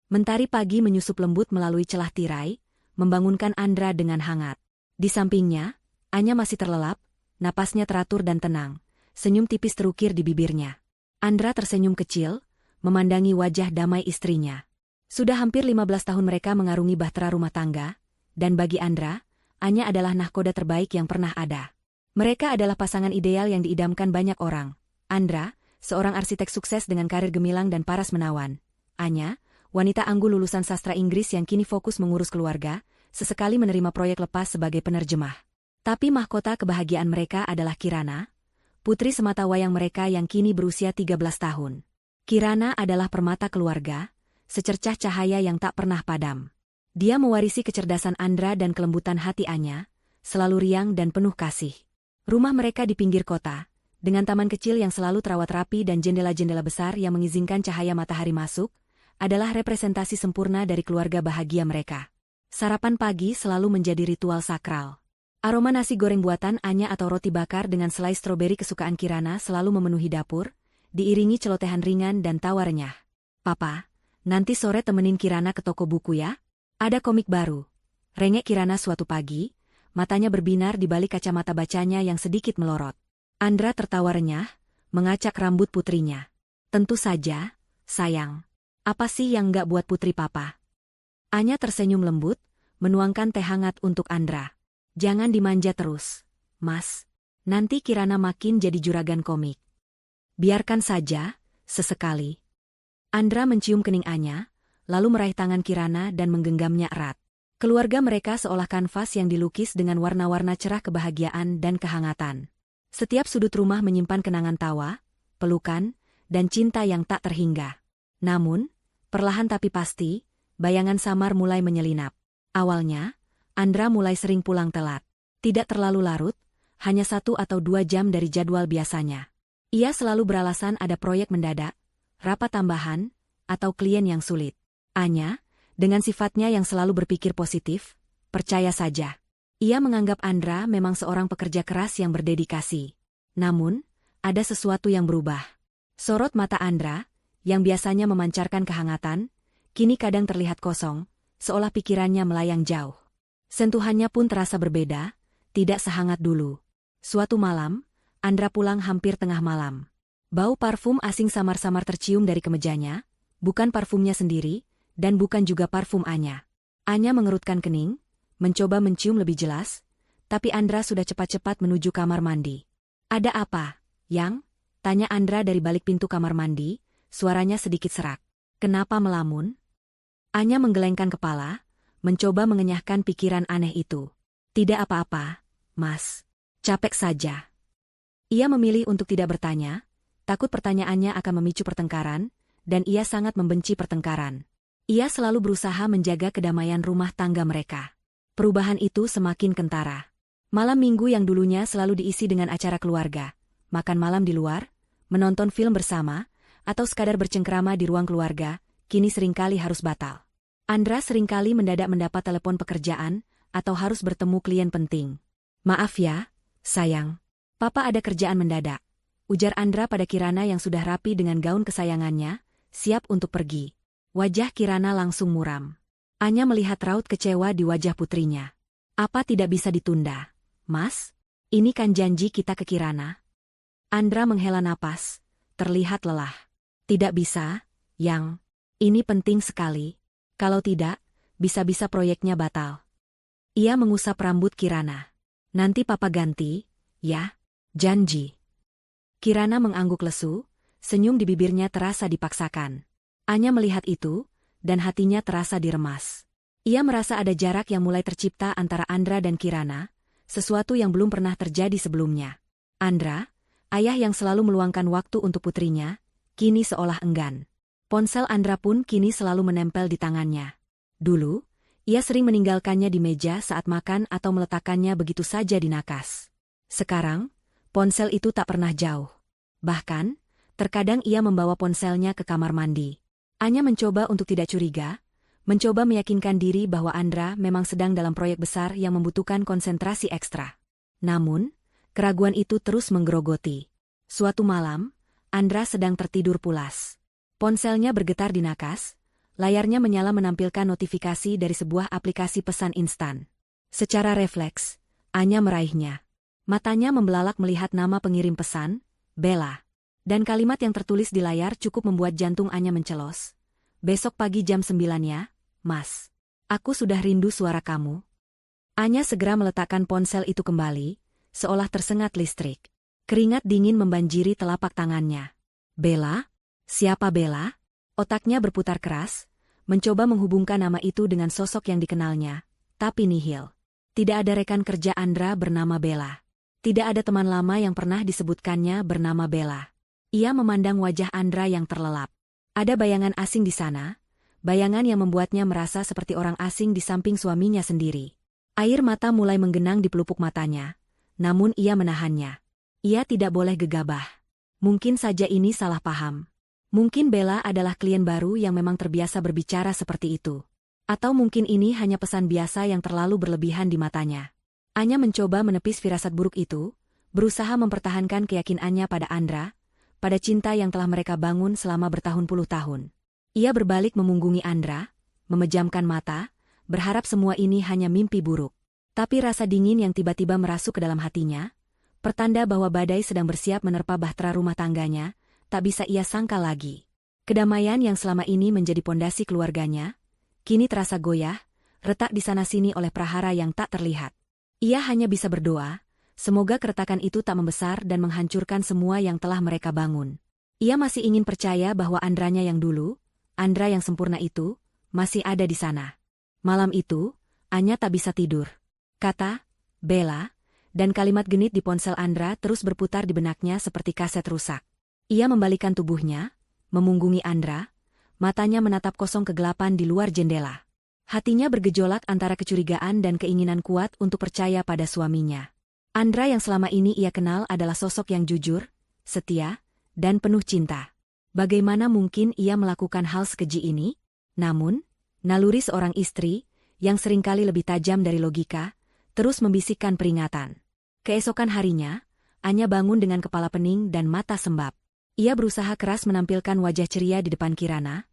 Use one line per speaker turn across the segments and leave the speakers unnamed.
Mentari pagi menyusup lembut melalui celah tirai, membangunkan Andra dengan hangat. Di sampingnya, Anya masih terlelap, napasnya teratur dan tenang, senyum tipis terukir di bibirnya. Andra tersenyum kecil, memandangi wajah damai istrinya. Sudah hampir 15 tahun mereka mengarungi bahtera rumah tangga, dan bagi Andra, Anya adalah nahkoda terbaik yang pernah ada. Mereka adalah pasangan ideal yang diidamkan banyak orang. Andra, seorang arsitek sukses dengan karir gemilang dan paras menawan. Anya, wanita anggun lulusan sastra Inggris yang kini fokus mengurus keluarga, sesekali menerima proyek lepas sebagai penerjemah. Tapi mahkota kebahagiaan mereka adalah Kirana, putri sematawayang mereka yang kini berusia 13 tahun. Kirana adalah permata keluarga, secercah cahaya yang tak pernah padam. Dia mewarisi kecerdasan Andra dan kelembutan hati Anya, selalu riang dan penuh kasih. Rumah mereka di pinggir kota, dengan taman kecil yang selalu terawat rapi dan jendela-jendela besar yang mengizinkan cahaya matahari masuk, adalah representasi sempurna dari keluarga bahagia mereka. Sarapan pagi selalu menjadi ritual sakral. Aroma nasi goreng buatan Anya atau roti bakar dengan selai stroberi kesukaan Kirana selalu memenuhi dapur, diiringi celotehan ringan dan tawa renyah. "Papa, nanti sore temenin Kirana ke toko buku ya? Ada komik baru." Rengek Kirana suatu pagi, matanya berbinar di balik kacamata bacanya yang sedikit melorot. Andra tertawa renyah, mengacak rambut putrinya. "Tentu saja, sayang. Apa sih yang nggak buat putri papa?" Anya tersenyum lembut, menuangkan teh hangat untuk Andra. "Jangan dimanja terus, Mas. Nanti Kirana makin jadi juragan komik. Biarkan saja, sesekali." Andra mencium kening Anya, lalu meraih tangan Kirana dan menggenggamnya erat. Keluarga mereka seolah kanvas yang dilukis dengan warna-warna cerah kebahagiaan dan kehangatan. Setiap sudut rumah menyimpan kenangan tawa, pelukan, dan cinta yang tak terhingga. Namun, perlahan tapi pasti, bayangan samar mulai menyelinap. Awalnya, Andra mulai sering pulang telat. Tidak terlalu larut, hanya 1 atau 2 jam dari jadwal biasanya. Ia selalu beralasan ada proyek mendadak, rapat tambahan, atau klien yang sulit. Anya, dengan sifatnya yang selalu berpikir positif, percaya saja. Ia menganggap Andra memang seorang pekerja keras yang berdedikasi. Namun, ada sesuatu yang berubah. Sorot mata Andra, yang biasanya memancarkan kehangatan, kini kadang terlihat kosong, seolah pikirannya melayang jauh. Sentuhannya pun terasa berbeda, tidak sehangat dulu. Suatu malam, Andra pulang hampir tengah malam. Bau parfum asing samar-samar tercium dari kemejanya, bukan parfumnya sendiri, dan bukan juga parfum Anya. Anya mengerutkan kening, mencoba mencium lebih jelas, tapi Andra sudah cepat-cepat menuju kamar mandi. "Ada apa, Yang?" tanya Andra dari balik pintu kamar mandi, suaranya sedikit serak. "Kenapa melamun?" Anya menggelengkan kepala, mencoba mengenyahkan pikiran aneh itu. "Tidak apa-apa, Mas. Capek saja." Ia memilih untuk tidak bertanya, takut pertanyaannya akan memicu pertengkaran, dan ia sangat membenci pertengkaran. Ia selalu berusaha menjaga kedamaian rumah tangga mereka. Perubahan itu semakin kentara. Malam minggu yang dulunya selalu diisi dengan acara keluarga, makan malam di luar, menonton film bersama, atau sekadar bercengkrama di ruang keluarga, kini seringkali harus batal. Andra seringkali mendadak mendapat telepon pekerjaan, atau harus bertemu klien penting. "Maaf ya, sayang. Papa ada kerjaan mendadak," ujar Andra pada Kirana yang sudah rapi dengan gaun kesayangannya, siap untuk pergi. Wajah Kirana langsung muram. Anya melihat raut kecewa di wajah putrinya. "Apa tidak bisa ditunda, Mas? Ini kan janji kita ke Kirana." Andra menghela napas, terlihat lelah. "Tidak bisa, Yang. Ini penting sekali. Kalau tidak, bisa-bisa proyeknya batal." Ia mengusap rambut Kirana. "Nanti papa ganti, ya? Janji." Kirana mengangguk lesu, senyum di bibirnya terasa dipaksakan. Anya melihat itu, dan hatinya terasa diremas. Ia merasa ada jarak yang mulai tercipta antara Andra dan Kirana, sesuatu yang belum pernah terjadi sebelumnya. Andra, ayah yang selalu meluangkan waktu untuk putrinya, kini seolah enggan. Ponsel Andra pun kini selalu menempel di tangannya. Dulu, ia sering meninggalkannya di meja saat makan atau meletakkannya begitu saja di nakas. Sekarang, ponsel itu tak pernah jauh. Bahkan, terkadang ia membawa ponselnya ke kamar mandi. Anya mencoba untuk tidak curiga, mencoba meyakinkan diri bahwa Andra memang sedang dalam proyek besar yang membutuhkan konsentrasi ekstra. Namun, keraguan itu terus menggerogoti. Suatu malam, Andra sedang tertidur pulas. Ponselnya bergetar di nakas, Layarnya menyala menampilkan notifikasi dari sebuah aplikasi pesan instan. Secara refleks, Anya meraihnya. Matanya membelalak melihat nama pengirim pesan, Bella. Dan kalimat yang tertulis di layar cukup membuat jantung Anya mencelos. Besok pagi jam 9 ya, Mas. Aku sudah rindu suara kamu. Anya segera meletakkan ponsel itu kembali, seolah tersengat listrik. Keringat dingin membanjiri telapak tangannya. Bella? Siapa Bella? Otaknya berputar keras, mencoba menghubungkan nama itu dengan sosok yang dikenalnya, tapi nihil. Tidak ada rekan kerja Andra bernama Bella. Tidak ada teman lama yang pernah disebutkannya bernama Bella. Ia memandang wajah Andra yang terlelap. Ada bayangan asing di sana, bayangan yang membuatnya merasa seperti orang asing di samping suaminya sendiri. Air mata mulai menggenang di pelupuk matanya, namun ia menahannya. Ia tidak boleh gegabah. Mungkin saja ini salah paham. Mungkin Bella adalah klien baru yang memang terbiasa berbicara seperti itu. Atau mungkin ini hanya pesan biasa yang terlalu berlebihan di matanya. Anya mencoba menepis firasat buruk itu, berusaha mempertahankan keyakinannya pada Andra, pada cinta yang telah mereka bangun selama bertahun-puluh tahun. Ia berbalik memunggungi Andra, memejamkan mata, berharap semua ini hanya mimpi buruk. Tapi rasa dingin yang tiba-tiba merasuk ke dalam hatinya, pertanda bahwa badai sedang bersiap menerpa bahtera rumah tangganya, tak bisa ia sangka lagi. Kedamaian yang selama ini menjadi pondasi keluarganya, kini terasa goyah, retak di sana-sini oleh prahara yang tak terlihat. Ia hanya bisa berdoa, semoga keretakan itu tak membesar dan menghancurkan semua yang telah mereka bangun. Ia masih ingin percaya bahwa Andranya yang dulu, Andra yang sempurna itu, masih ada di sana. Malam itu, Anya tak bisa tidur. Kata, Bella, dan kalimat genit di ponsel Andra terus berputar di benaknya seperti kaset rusak. Ia membalikkan tubuhnya, memunggungi Andra, matanya menatap kosong kegelapan di luar jendela. Hatinya bergejolak antara kecurigaan dan keinginan kuat untuk percaya pada suaminya. Andra yang selama ini ia kenal adalah sosok yang jujur, setia, dan penuh cinta. Bagaimana mungkin ia melakukan hal sekeji ini? Namun, naluri seorang istri, yang seringkali lebih tajam dari logika, terus membisikkan peringatan. Keesokan harinya, Anya bangun dengan kepala pening dan mata sembab. Ia berusaha keras menampilkan wajah ceria di depan Kirana,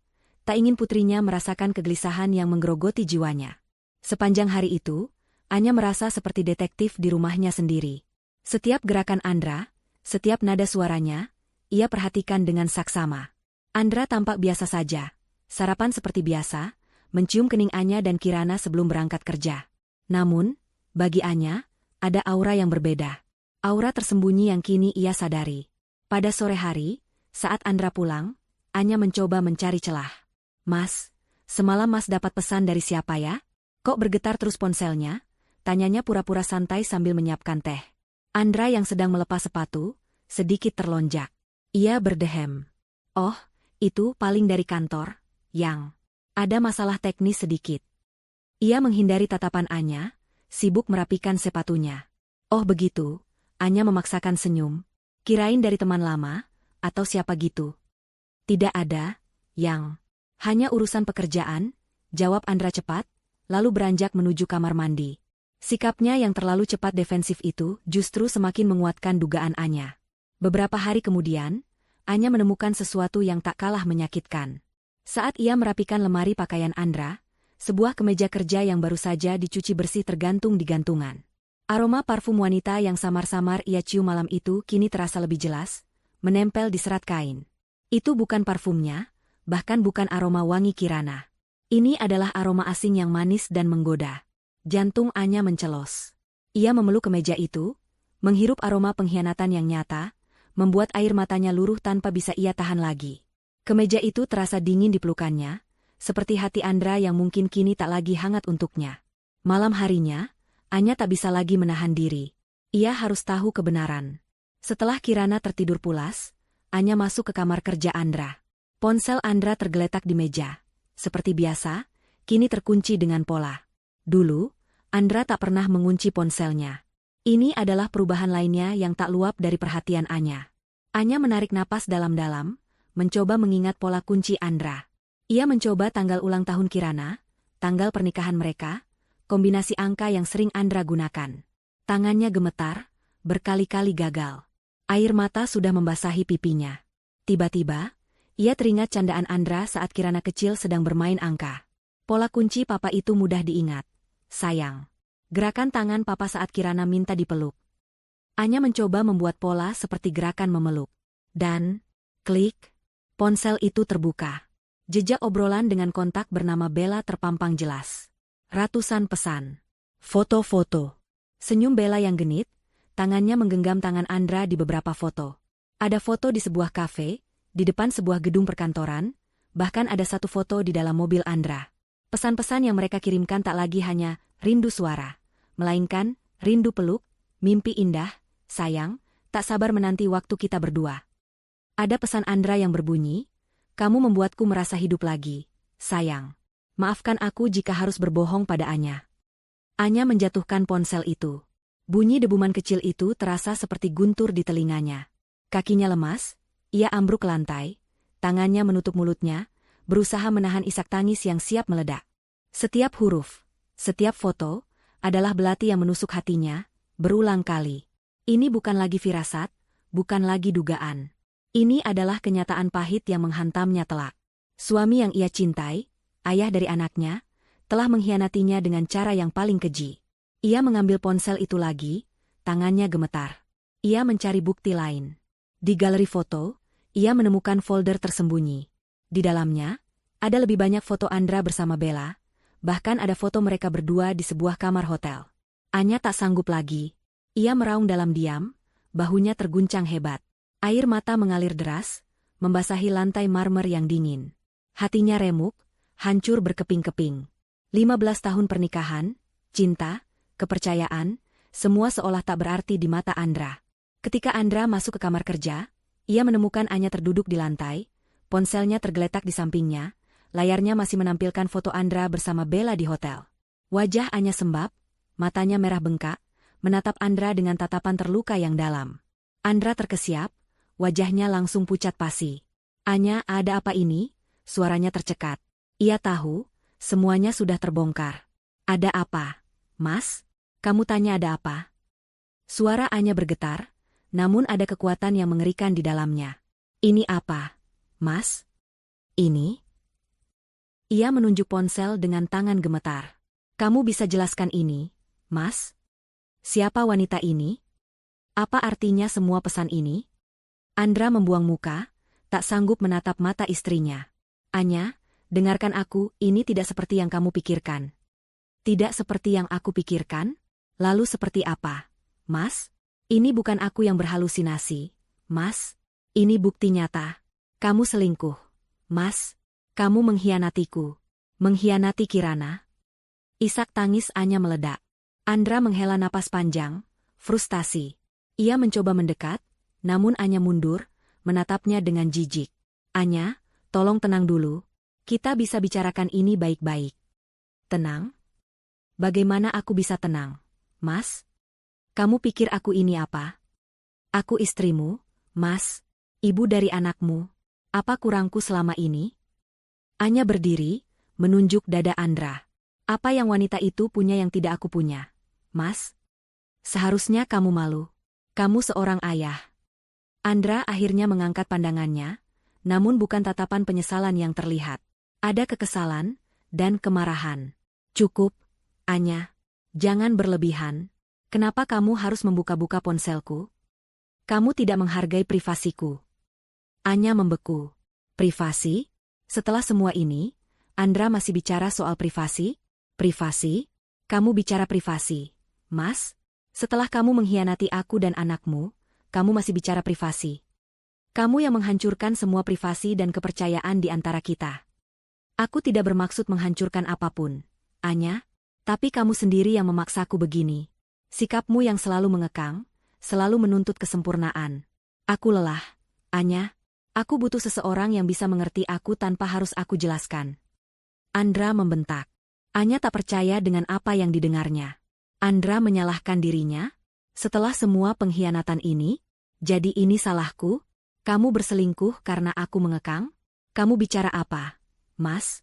tak ingin putrinya merasakan kegelisahan yang menggerogoti jiwanya. Sepanjang hari itu, Anya merasa seperti detektif di rumahnya sendiri. Setiap gerakan Andra, setiap nada suaranya, ia perhatikan dengan saksama. Andra tampak biasa saja, sarapan seperti biasa, mencium kening Anya dan Kirana sebelum berangkat kerja. Namun, bagi Anya, ada aura yang berbeda. Aura tersembunyi yang kini ia sadari. Pada sore hari, saat Andra pulang, Anya mencoba mencari celah. Mas, semalam Mas dapat pesan dari siapa ya? Kok bergetar terus ponselnya? Tanyanya pura-pura santai sambil menyiapkan teh. Andra yang sedang melepas sepatu, sedikit terlonjak. Ia berdehem. Oh, itu paling dari kantor, yang ada masalah teknis sedikit. Ia menghindari tatapan Anya, sibuk merapikan sepatunya. Oh begitu, Anya memaksakan senyum. Kirain dari teman lama, atau siapa gitu. Tidak ada, yang hanya urusan pekerjaan, jawab Andra cepat, lalu beranjak menuju kamar mandi. Sikapnya yang terlalu cepat defensif itu justru semakin menguatkan dugaan Anya. Beberapa hari kemudian, Anya menemukan sesuatu yang tak kalah menyakitkan. Saat ia merapikan lemari pakaian Andra, sebuah kemeja kerja yang baru saja dicuci bersih tergantung di gantungan. Aroma parfum wanita yang samar-samar ia cium malam itu kini terasa lebih jelas, menempel di serat kain. Itu bukan parfumnya, bahkan bukan aroma wangi Kirana. Ini adalah aroma asing yang manis dan menggoda. Jantung Anya mencelos. Ia memeluk kemeja itu, menghirup aroma pengkhianatan yang nyata, membuat air matanya luruh tanpa bisa ia tahan lagi. Kemeja itu terasa dingin di pelukannya, seperti hati Andra yang mungkin kini tak lagi hangat untuknya. Malam harinya, Anya tak bisa lagi menahan diri. Ia harus tahu kebenaran. Setelah Kirana tertidur pulas, Anya masuk ke kamar kerja Andra. Ponsel Andra tergeletak di meja. Seperti biasa, kini terkunci dengan pola. Dulu, Andra tak pernah mengunci ponselnya. Ini adalah perubahan lainnya yang tak luap dari perhatian Anya. Anya menarik napas dalam-dalam, mencoba mengingat pola kunci Andra. Ia mencoba tanggal ulang tahun Kirana, tanggal pernikahan mereka, kombinasi angka yang sering Andra gunakan. Tangannya gemetar, berkali-kali gagal. Air mata sudah membasahi pipinya. Tiba-tiba, Ia teringat candaan Andra saat Kirana kecil sedang bermain angka. Pola kunci papa itu mudah diingat. Sayang. Gerakan tangan papa saat Kirana minta dipeluk. Anya mencoba membuat pola seperti gerakan memeluk. Dan, klik, ponsel itu terbuka. Jejak obrolan dengan kontak bernama Bella terpampang jelas. Ratusan pesan. Foto-foto. Senyum Bella yang genit, tangannya menggenggam tangan Andra di beberapa foto. Ada foto di sebuah kafe, di depan sebuah gedung perkantoran, bahkan ada satu foto di dalam mobil Andra. Pesan-pesan yang mereka kirimkan tak lagi hanya rindu suara, melainkan rindu peluk, mimpi indah, sayang, tak sabar menanti waktu kita berdua. Ada pesan Andra yang berbunyi, kamu membuatku merasa hidup lagi, sayang. Maafkan aku jika harus berbohong pada Anya. Anya menjatuhkan ponsel itu. Bunyi debuman kecil itu terasa seperti guntur di telinganya. Kakinya lemas, ia ambruk ke lantai, tangannya menutup mulutnya, berusaha menahan isak tangis yang siap meledak. Setiap huruf, setiap foto, adalah belati yang menusuk hatinya, berulang kali. Ini bukan lagi firasat, bukan lagi dugaan. Ini adalah kenyataan pahit yang menghantamnya telak. Suami yang ia cintai, ayah dari anaknya, telah mengkhianatinya dengan cara yang paling keji. Ia mengambil ponsel itu lagi, tangannya gemetar. Ia mencari bukti lain. Di galeri foto, ia menemukan folder tersembunyi. Di dalamnya, ada lebih banyak foto Andra bersama Bella, bahkan ada foto mereka berdua di sebuah kamar hotel. Anya tak sanggup lagi. Ia meraung dalam diam, bahunya terguncang hebat. Air mata mengalir deras, membasahi lantai marmer yang dingin. Hatinya remuk, hancur berkeping-keping. 15 tahun pernikahan, cinta, kepercayaan, semua seolah tak berarti di mata Andra. Ketika Andra masuk ke kamar kerja, ia menemukan Anya terduduk di lantai, ponselnya tergeletak di sampingnya, layarnya masih menampilkan foto Andra bersama Bella di hotel. Wajah Anya sembab, matanya merah bengkak, menatap Andra dengan tatapan terluka yang dalam. Andra terkesiap, wajahnya langsung pucat pasi. Anya, ada apa ini? Suaranya tercekat. Ia tahu, semuanya sudah terbongkar. Ada apa? Mas? Kamu tanya ada apa? Suara Anya bergetar, namun ada kekuatan yang mengerikan di dalamnya. Ini apa, Mas? Ini? Ia menunjuk ponsel dengan tangan gemetar. Kamu bisa jelaskan ini, Mas? Siapa wanita ini? Apa artinya semua pesan ini? Andra membuang muka, tak sanggup menatap mata istrinya. Anya, dengarkan aku, ini tidak seperti yang kamu pikirkan. Tidak seperti yang aku pikirkan? Lalu seperti apa, Mas? Ini bukan aku yang berhalusinasi, Mas. Ini bukti nyata. Kamu selingkuh, Mas. Kamu mengkhianatiku. Mengkhianati Kirana. Isak tangis Anya meledak. Andra menghela napas panjang, frustasi. Ia mencoba mendekat, namun Anya mundur, menatapnya dengan jijik. Anya, tolong tenang dulu. Kita bisa bicarakan ini baik-baik. Tenang? Bagaimana aku bisa tenang, Mas? Kamu pikir aku ini apa? Aku istrimu, Mas. Ibu dari anakmu. Apa kurangku selama ini? Anya berdiri, menunjuk dada Andra. Apa yang wanita itu punya yang tidak aku punya, Mas? Seharusnya kamu malu. Kamu seorang ayah. Andra akhirnya mengangkat pandangannya, namun bukan tatapan penyesalan yang terlihat. Ada kekesalan dan kemarahan. Cukup, Anya. Jangan berlebihan. Kenapa kamu harus membuka-buka ponselku? Kamu tidak menghargai privasiku. Anya membeku. Privasi? Setelah semua ini, Andra masih bicara soal privasi? Privasi? Kamu bicara privasi, Mas? Setelah kamu mengkhianati aku dan anakmu, kamu masih bicara privasi. Kamu yang menghancurkan semua privasi dan kepercayaan di antara kita. Aku tidak bermaksud menghancurkan apapun, Anya, tapi kamu sendiri yang memaksaku begini. Sikapmu yang selalu mengekang, selalu menuntut kesempurnaan. Aku lelah, Anya. Aku butuh seseorang yang bisa mengerti aku tanpa harus aku jelaskan. Andra membentak. Anya tak percaya dengan apa yang didengarnya. Andra menyalahkan dirinya? Setelah semua pengkhianatan ini, jadi ini salahku? Kamu berselingkuh karena aku mengekang? Kamu bicara apa, Mas?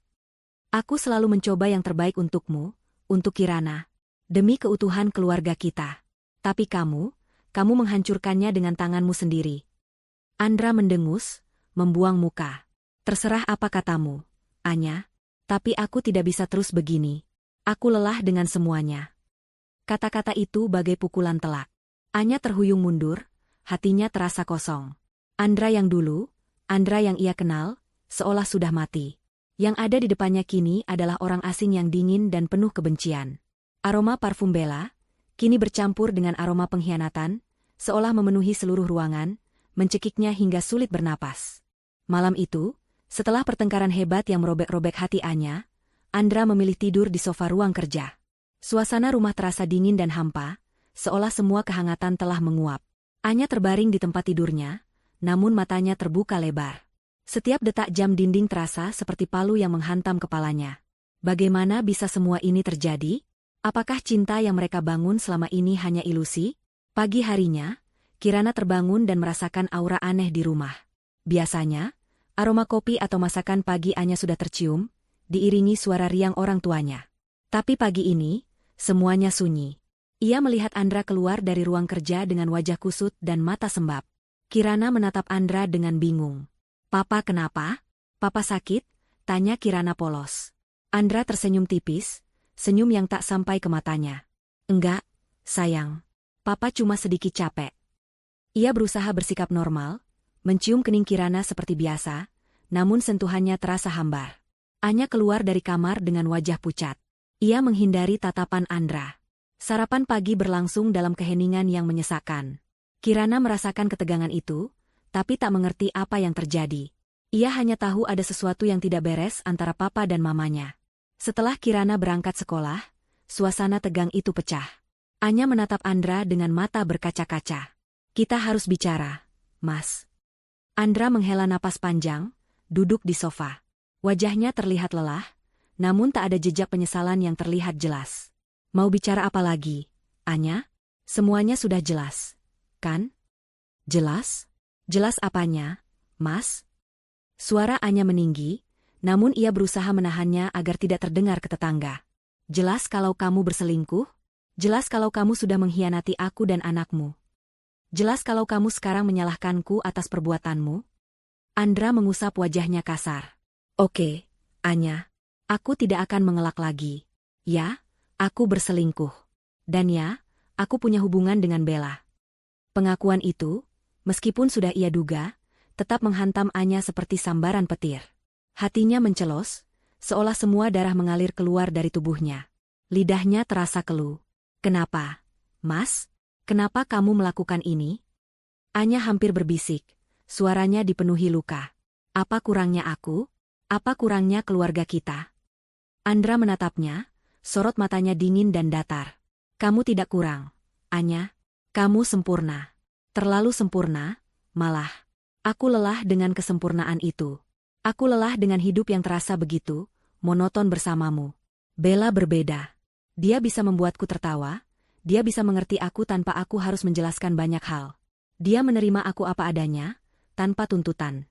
Aku selalu mencoba yang terbaik untukmu, untuk Kirana. Demi keutuhan keluarga kita. Tapi kamu menghancurkannya dengan tanganmu sendiri. Andra mendengus, membuang muka. Terserah apa katamu, Anya. Tapi aku tidak bisa terus begini. Aku lelah dengan semuanya. Kata-kata itu bagai pukulan telak. Anya terhuyung mundur, hatinya terasa kosong. Andra yang dulu, Andra yang ia kenal, seolah sudah mati. Yang ada di depannya kini adalah orang asing yang dingin dan penuh kebencian. Aroma parfum Bella, kini bercampur dengan aroma pengkhianatan, seolah memenuhi seluruh ruangan, mencekiknya hingga sulit bernapas. Malam itu, setelah pertengkaran hebat yang merobek-robek hati Anya, Andra memilih tidur di sofa ruang kerja. Suasana rumah terasa dingin dan hampa, seolah semua kehangatan telah menguap. Anya terbaring di tempat tidurnya, namun matanya terbuka lebar. Setiap detak jam dinding terasa seperti palu yang menghantam kepalanya. Bagaimana bisa semua ini terjadi? Apakah cinta yang mereka bangun selama ini hanya ilusi? Pagi harinya, Kirana terbangun dan merasakan aura aneh di rumah. Biasanya, aroma kopi atau masakan pagi Anya sudah tercium, diiringi suara riang orang tuanya. Tapi pagi ini, semuanya sunyi. Ia melihat Andra keluar dari ruang kerja dengan wajah kusut dan mata sembab. Kirana menatap Andra dengan bingung. "Papa kenapa? Papa sakit?" tanya Kirana polos. Andra tersenyum tipis, senyum yang tak sampai ke matanya. "Enggak, sayang. Papa cuma sedikit capek." Ia berusaha bersikap normal, mencium kening Kirana seperti biasa, namun sentuhannya terasa hambar. Anya keluar dari kamar dengan wajah pucat. Ia menghindari tatapan Andra. Sarapan pagi berlangsung dalam keheningan yang menyesakkan. Kirana merasakan ketegangan itu, tapi tak mengerti apa yang terjadi. Ia hanya tahu ada sesuatu yang tidak beres antara papa dan mamanya. Setelah Kirana berangkat sekolah, suasana tegang itu pecah. Anya menatap Andra dengan mata berkaca-kaca. "Kita harus bicara, Mas." Andra menghela napas panjang, duduk di sofa. Wajahnya terlihat lelah, namun tak ada jejak penyesalan yang terlihat jelas. "Mau bicara apa lagi, Anya? Semuanya sudah jelas, kan?" "Jelas? Jelas apanya, Mas?" Suara Anya meninggi, namun ia berusaha menahannya agar tidak terdengar ke tetangga. "Jelas kalau kamu berselingkuh? Jelas kalau kamu sudah mengkhianati aku dan anakmu? Jelas kalau kamu sekarang menyalahkanku atas perbuatanmu?" Andra mengusap wajahnya kasar. "Oke, Anya. Aku tidak akan mengelak lagi. Ya, aku berselingkuh. Dan ya, aku punya hubungan dengan Bella." Pengakuan itu, meskipun sudah ia duga, tetap menghantam Anya seperti sambaran petir. Hatinya mencelos, seolah semua darah mengalir keluar dari tubuhnya. Lidahnya terasa keluh. "Kenapa, Mas? Kenapa kamu melakukan ini?" Anya hampir berbisik, suaranya dipenuhi luka. "Apa kurangnya aku? Apa kurangnya keluarga kita?" Andra menatapnya, sorot matanya dingin dan datar. "Kamu tidak kurang, Anya. Kamu sempurna. Terlalu sempurna, malah. Aku lelah dengan kesempurnaan itu. Aku lelah dengan hidup yang terasa begitu monoton bersamamu. Bella berbeda. Dia bisa membuatku tertawa, dia bisa mengerti aku tanpa aku harus menjelaskan banyak hal. Dia menerima aku apa adanya, tanpa tuntutan."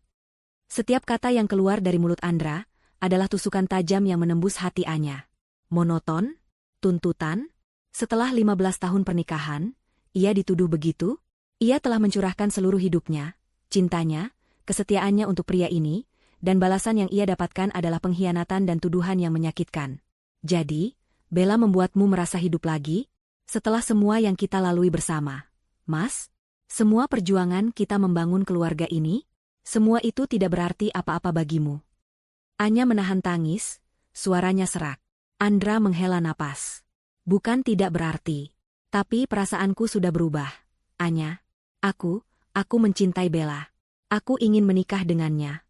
Setiap kata yang keluar dari mulut Andra adalah tusukan tajam yang menembus hati Anya. Monoton? Tuntutan? Setelah 15 tahun pernikahan, ia dituduh begitu? Ia telah mencurahkan seluruh hidupnya, cintanya, kesetiaannya untuk pria ini, dan balasan yang ia dapatkan adalah pengkhianatan dan tuduhan yang menyakitkan. "Jadi, Bella membuatmu merasa hidup lagi? Setelah semua yang kita lalui bersama, Mas? Semua perjuangan kita membangun keluarga ini? Semua itu tidak berarti apa-apa bagimu?" Anya menahan tangis, suaranya serak. Andra menghela napas. "Bukan tidak berarti. Tapi perasaanku sudah berubah, Anya. Aku mencintai Bella. Aku ingin menikah dengannya."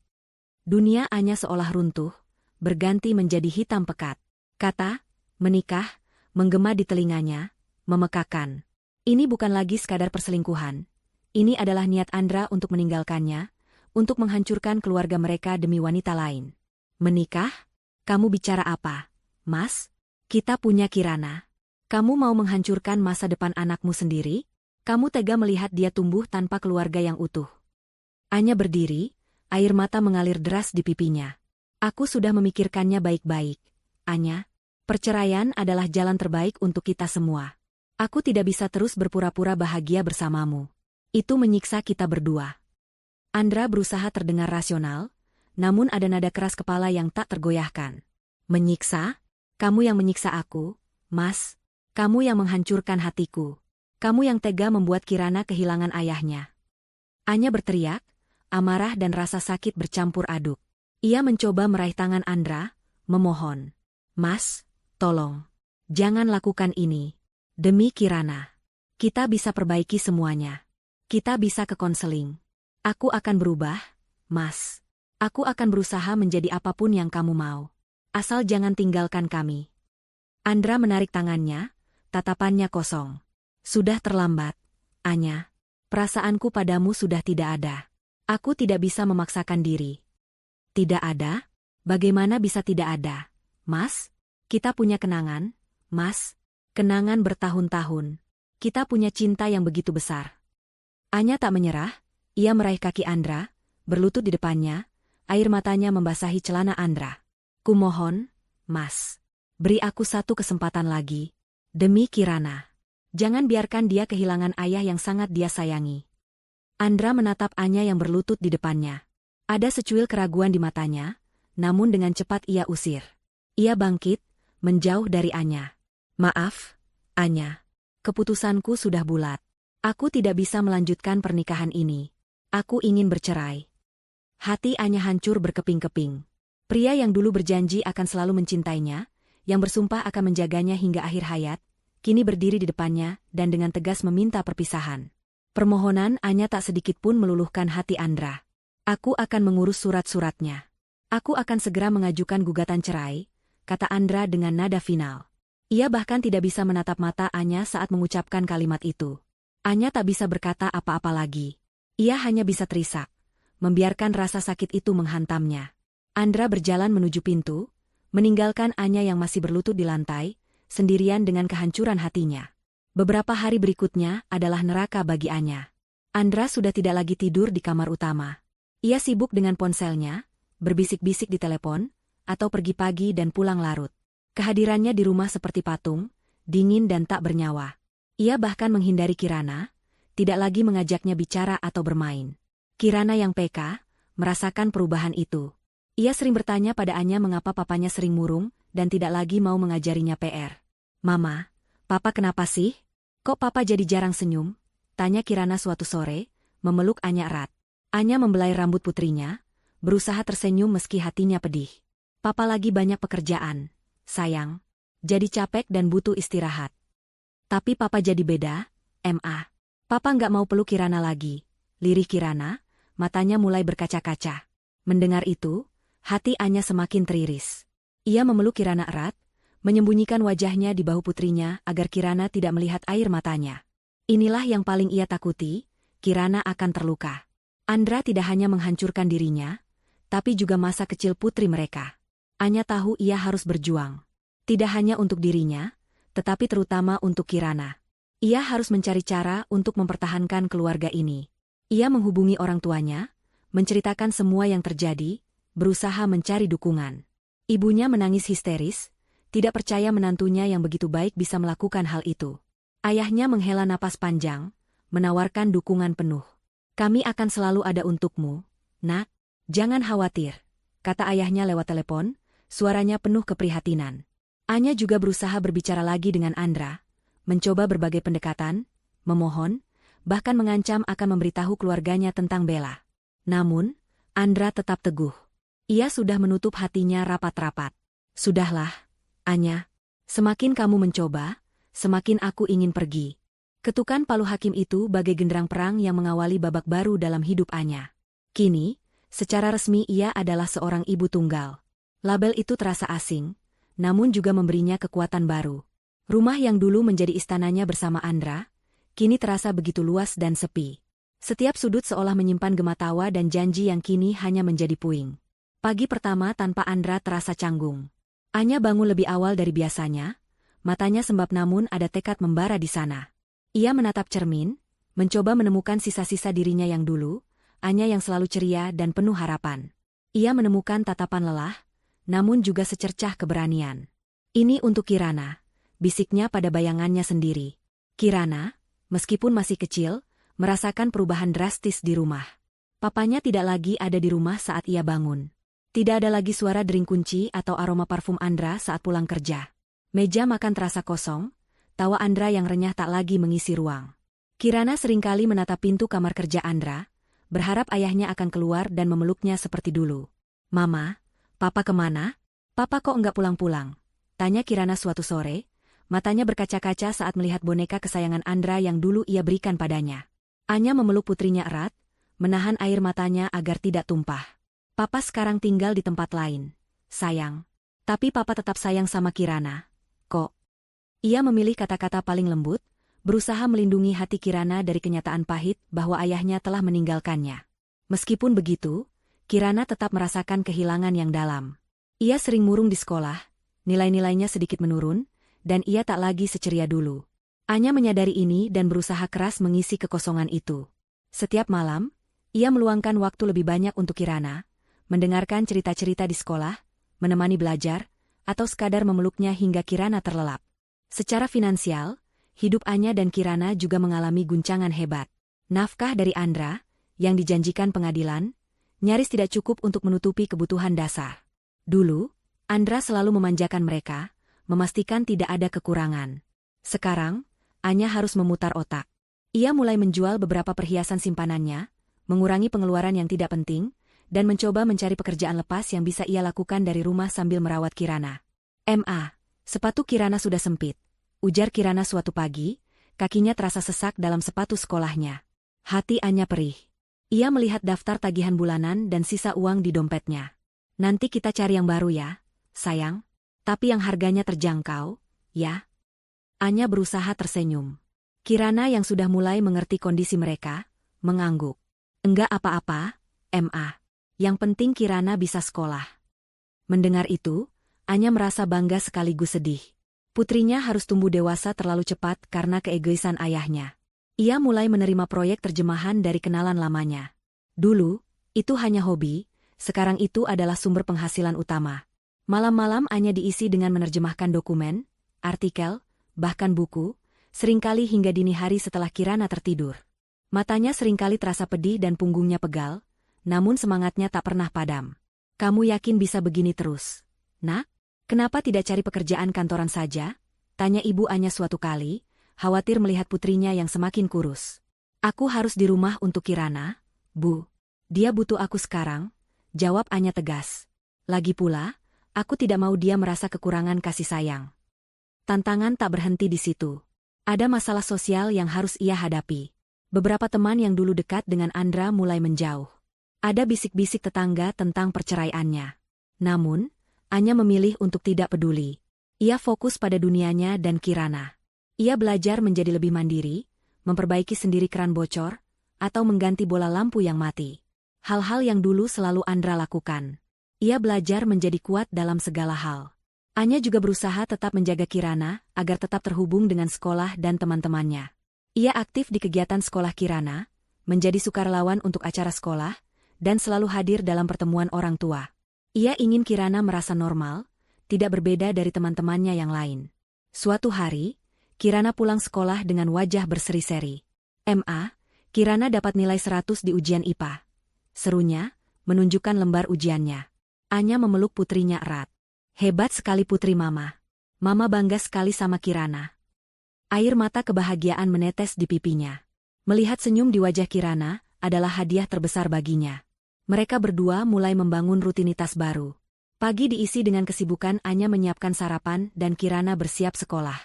Dunia Anya seolah runtuh, berganti menjadi hitam pekat. Kata, menikah, menggema di telinganya, memekakan. Ini bukan lagi sekadar perselingkuhan. Ini adalah niat Andra untuk meninggalkannya, untuk menghancurkan keluarga mereka demi wanita lain. "Menikah? Kamu bicara apa, Mas? Kita punya Kirana. Kamu mau menghancurkan masa depan anakmu sendiri? Kamu tega melihat dia tumbuh tanpa keluarga yang utuh." Anya berdiri, air mata mengalir deras di pipinya. "Aku sudah memikirkannya baik-baik, Anya. Perceraian adalah jalan terbaik untuk kita semua. Aku tidak bisa terus berpura-pura bahagia bersamamu. Itu menyiksa kita berdua." Andra berusaha terdengar rasional, namun ada nada keras kepala yang tak tergoyahkan. Menyiksa? Kamu yang menyiksa aku, Mas. Kamu yang menghancurkan hatiku. Kamu yang tega membuat Kirana kehilangan ayahnya. Anya berteriak, amarah dan rasa sakit bercampur aduk. Ia mencoba meraih tangan Andra, memohon. Mas, tolong. Jangan lakukan ini. Demi Kirana. Kita bisa perbaiki semuanya. Kita bisa ke konseling. Aku akan berubah, Mas. Aku akan berusaha menjadi apapun yang kamu mau. Asal jangan tinggalkan kami. Andra menarik tangannya, tatapannya kosong. Sudah terlambat, Anya. Perasaanku padamu sudah tidak ada. Aku tidak bisa memaksakan diri. Tidak ada? Bagaimana bisa tidak ada? Mas? Kita punya kenangan, Mas. Kenangan bertahun-tahun. Kita punya cinta yang begitu besar. Anya tak menyerah, ia meraih kaki Andra, berlutut di depannya, air matanya membasahi celana Andra. Kumohon, Mas. Beri aku satu kesempatan lagi. Demi Kirana. Jangan biarkan dia kehilangan ayah yang sangat dia sayangi. Andra menatap Anya yang berlutut di depannya. Ada secuil keraguan di matanya, namun dengan cepat ia usir. Ia bangkit, menjauh dari Anya. Maaf, Anya. Keputusanku sudah bulat. Aku tidak bisa melanjutkan pernikahan ini. Aku ingin bercerai. Hati Anya hancur berkeping-keping. Pria yang dulu berjanji akan selalu mencintainya, yang bersumpah akan menjaganya hingga akhir hayat, kini berdiri di depannya dan dengan tegas meminta perpisahan. Permohonan Anya tak sedikit pun meluluhkan hati Andra. Aku akan mengurus surat-suratnya. Aku akan segera mengajukan gugatan cerai, kata Andra dengan nada final. Ia bahkan tidak bisa menatap mata Anya saat mengucapkan kalimat itu. Anya tak bisa berkata apa-apa lagi. Ia hanya bisa terisak, membiarkan rasa sakit itu menghantamnya. Andra berjalan menuju pintu, meninggalkan Anya yang masih berlutut di lantai, sendirian dengan kehancuran hatinya. Beberapa hari berikutnya adalah neraka bagi Anya. Andra sudah tidak lagi tidur di kamar utama. Ia sibuk dengan ponselnya, berbisik-bisik di telepon, atau pergi pagi dan pulang larut. Kehadirannya di rumah seperti patung, dingin dan tak bernyawa. Ia bahkan menghindari Kirana, tidak lagi mengajaknya bicara atau bermain. Kirana yang peka, merasakan perubahan itu. Ia sering bertanya pada Anya mengapa papanya sering murung dan tidak lagi mau mengajarinya PR. Mama, papa kenapa sih? Kok papa jadi jarang senyum? Tanya Kirana suatu sore, memeluk Anya erat. Anya membelai rambut putrinya, berusaha tersenyum meski hatinya pedih. Papa lagi banyak pekerjaan, sayang. Jadi capek dan butuh istirahat. Tapi papa jadi beda, Ma. Papa nggak mau peluk Kirana lagi. Lirih Kirana, matanya mulai berkaca-kaca. Mendengar itu, hati Anya semakin teriris. Ia memeluk Kirana erat, menyembunyikan wajahnya di bahu putrinya agar Kirana tidak melihat air matanya. Inilah yang paling ia takuti, Kirana akan terluka. Andra tidak hanya menghancurkan dirinya, tapi juga masa kecil putri mereka. Anya tahu ia harus berjuang. Tidak hanya untuk dirinya, tetapi terutama untuk Kirana. Ia harus mencari cara untuk mempertahankan keluarga ini. Ia menghubungi orang tuanya, menceritakan semua yang terjadi, berusaha mencari dukungan. Ibunya menangis histeris, tidak percaya menantunya yang begitu baik bisa melakukan hal itu. Ayahnya menghela napas panjang, menawarkan dukungan penuh. Kami akan selalu ada untukmu, Nak. Jangan khawatir, kata ayahnya lewat telepon, suaranya penuh keprihatinan. Anya juga berusaha berbicara lagi dengan Andra, mencoba berbagai pendekatan, memohon, bahkan mengancam akan memberitahu keluarganya tentang Bella. Namun, Andra tetap teguh. Ia sudah menutup hatinya rapat-rapat. Sudahlah, Anya. Semakin kamu mencoba, semakin aku ingin pergi. Ketukan palu hakim itu bagai genderang perang yang mengawali babak baru dalam hidup Anya. Kini, secara resmi ia adalah seorang ibu tunggal. Label itu terasa asing, namun juga memberinya kekuatan baru. Rumah yang dulu menjadi istananya bersama Andra, kini terasa begitu luas dan sepi. Setiap sudut seolah menyimpan gema tawa dan janji yang kini hanya menjadi puing. Pagi pertama tanpa Andra terasa canggung. Anya bangun lebih awal dari biasanya, matanya sembab namun ada tekad membara di sana. Ia menatap cermin, mencoba menemukan sisa-sisa dirinya yang dulu, Anya yang selalu ceria dan penuh harapan. Ia menemukan tatapan lelah, namun juga secercah keberanian. Ini untuk Kirana, bisiknya pada bayangannya sendiri. Kirana, meskipun masih kecil, merasakan perubahan drastis di rumah. Papanya tidak lagi ada di rumah saat ia bangun. Tidak ada lagi suara dering kunci atau aroma parfum Andra saat pulang kerja. Meja makan terasa kosong, tawa Andra yang renyah tak lagi mengisi ruang. Kirana seringkali menatap pintu kamar kerja Andra, berharap ayahnya akan keluar dan memeluknya seperti dulu. "Mama, Papa kemana? Papa kok enggak pulang-pulang?" tanya Kirana suatu sore, matanya berkaca-kaca saat melihat boneka kesayangan Andra yang dulu ia berikan padanya. Anya memeluk putrinya erat, menahan air matanya agar tidak tumpah. "Papa sekarang tinggal di tempat lain, sayang. Tapi Papa tetap sayang sama Kirana, kok." Ia memilih kata-kata paling lembut, berusaha melindungi hati Kirana dari kenyataan pahit bahwa ayahnya telah meninggalkannya. Meskipun begitu, Kirana tetap merasakan kehilangan yang dalam. Ia sering murung di sekolah, nilai-nilainya sedikit menurun, dan ia tak lagi seceria dulu. Anya menyadari ini dan berusaha keras mengisi kekosongan itu. Setiap malam, ia meluangkan waktu lebih banyak untuk Kirana, mendengarkan cerita-cerita di sekolah, menemani belajar, atau sekadar memeluknya hingga Kirana terlelap. Secara finansial, hidup Anya dan Kirana juga mengalami guncangan hebat. Nafkah dari Andra, yang dijanjikan pengadilan, nyaris tidak cukup untuk menutupi kebutuhan dasar. Dulu, Andra selalu memanjakan mereka, memastikan tidak ada kekurangan. Sekarang, Anya harus memutar otak. Ia mulai menjual beberapa perhiasan simpanannya, mengurangi pengeluaran yang tidak penting, dan mencoba mencari pekerjaan lepas yang bisa ia lakukan dari rumah sambil merawat Kirana. Sepatu Kirana sudah sempit," ujar Kirana suatu pagi, kakinya terasa sesak dalam sepatu sekolahnya. Hati Anya perih. Ia melihat daftar tagihan bulanan dan sisa uang di dompetnya. "Nanti kita cari yang baru ya, sayang. Tapi yang harganya terjangkau, ya?" Anya berusaha tersenyum. Kirana yang sudah mulai mengerti kondisi mereka, mengangguk. "Enggak apa-apa, Ma. Yang penting Kirana bisa sekolah." Mendengar itu, Anya merasa bangga sekaligus sedih. Putrinya harus tumbuh dewasa terlalu cepat karena keegoisan ayahnya. Ia mulai menerima proyek terjemahan dari kenalan lamanya. Dulu, itu hanya hobi, sekarang itu adalah sumber penghasilan utama. Malam-malam Anya diisi dengan menerjemahkan dokumen, artikel, bahkan buku, seringkali hingga dini hari setelah Kirana tertidur. Matanya seringkali terasa pedih dan punggungnya pegal, namun semangatnya tak pernah padam. "Kamu yakin bisa begini terus, Nak? Kenapa tidak cari pekerjaan kantoran saja?" tanya ibu Anya suatu kali, khawatir melihat putrinya yang semakin kurus. "Aku harus di rumah untuk Kirana, Bu. Dia butuh aku sekarang," jawab Anya tegas. "Lagi pula, aku tidak mau dia merasa kekurangan kasih sayang." Tantangan tak berhenti di situ. Ada masalah sosial yang harus ia hadapi. Beberapa teman yang dulu dekat dengan Andra mulai menjauh. Ada bisik-bisik tetangga tentang perceraiannya. Namun, Anya memilih untuk tidak peduli. Ia fokus pada dunianya dan Kirana. Ia belajar menjadi lebih mandiri, memperbaiki sendiri keran bocor, atau mengganti bola lampu yang mati. Hal-hal yang dulu selalu Andra lakukan. Ia belajar menjadi kuat dalam segala hal. Anya juga berusaha tetap menjaga Kirana agar tetap terhubung dengan sekolah dan teman-temannya. Ia aktif di kegiatan sekolah Kirana, menjadi sukarelawan untuk acara sekolah, dan selalu hadir dalam pertemuan orang tua. Ia ingin Kirana merasa normal, tidak berbeda dari teman-temannya yang lain. Suatu hari, Kirana pulang sekolah dengan wajah berseri-seri. "Ma, Kirana dapat nilai 100 di ujian IPA." Serunya, menunjukkan lembar ujiannya. Anya memeluk putrinya erat. "Hebat sekali putri Mama. Mama bangga sekali sama Kirana." Air mata kebahagiaan menetes di pipinya. Melihat senyum di wajah Kirana adalah hadiah terbesar baginya. Mereka berdua mulai membangun rutinitas baru. Pagi diisi dengan kesibukan Anya menyiapkan sarapan dan Kirana bersiap sekolah.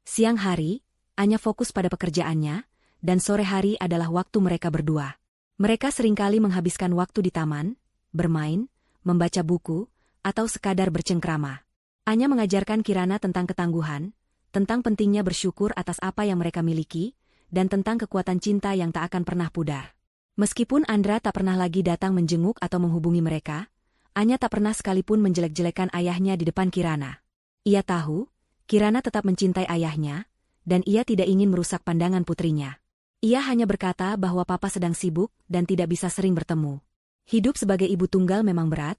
Siang hari, Anya fokus pada pekerjaannya, dan sore hari adalah waktu mereka berdua. Mereka seringkali menghabiskan waktu di taman, bermain, membaca buku, atau sekadar bercengkrama. Anya mengajarkan Kirana tentang ketangguhan, tentang pentingnya bersyukur atas apa yang mereka miliki, dan tentang kekuatan cinta yang tak akan pernah pudar. Meskipun Andra tak pernah lagi datang menjenguk atau menghubungi mereka, Anya tak pernah sekalipun menjelek-jelekan ayahnya di depan Kirana. Ia tahu, Kirana tetap mencintai ayahnya, dan ia tidak ingin merusak pandangan putrinya. Ia hanya berkata bahwa papa sedang sibuk dan tidak bisa sering bertemu. Hidup sebagai ibu tunggal memang berat,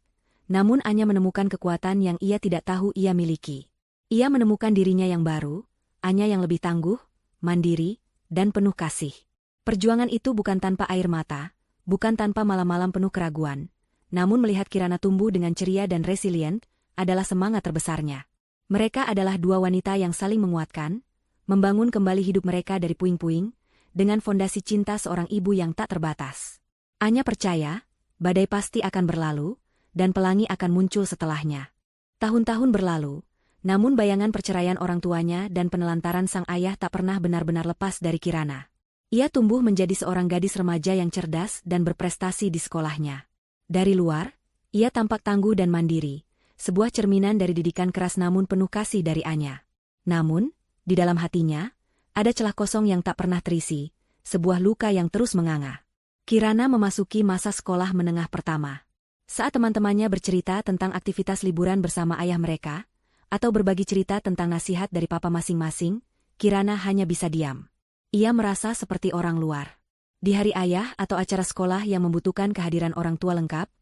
namun Anya menemukan kekuatan yang ia tidak tahu ia miliki. Ia menemukan dirinya yang baru, Anya yang lebih tangguh, mandiri, dan penuh kasih. Perjuangan itu bukan tanpa air mata, bukan tanpa malam-malam penuh keraguan, namun melihat Kirana tumbuh dengan ceria dan resilient, adalah semangat terbesarnya. Mereka adalah dua wanita yang saling menguatkan, membangun kembali hidup mereka dari puing-puing, dengan fondasi cinta seorang ibu yang tak terbatas. Anya percaya, badai pasti akan berlalu, dan pelangi akan muncul setelahnya. Tahun-tahun berlalu, namun bayangan perceraian orang tuanya dan penelantaran sang ayah tak pernah benar-benar lepas dari Kirana. Ia tumbuh menjadi seorang gadis remaja yang cerdas dan berprestasi di sekolahnya. Dari luar, ia tampak tangguh dan mandiri, sebuah cerminan dari didikan keras namun penuh kasih dari Anya. Namun, di dalam hatinya, ada celah kosong yang tak pernah terisi, sebuah luka yang terus menganga. Kirana memasuki masa sekolah menengah pertama. Saat teman-temannya bercerita tentang aktivitas liburan bersama ayah mereka, atau berbagi cerita tentang nasihat dari papa masing-masing, Kirana hanya bisa diam. Ia merasa seperti orang luar. Di hari ayah atau acara sekolah yang membutuhkan kehadiran orang tua lengkap,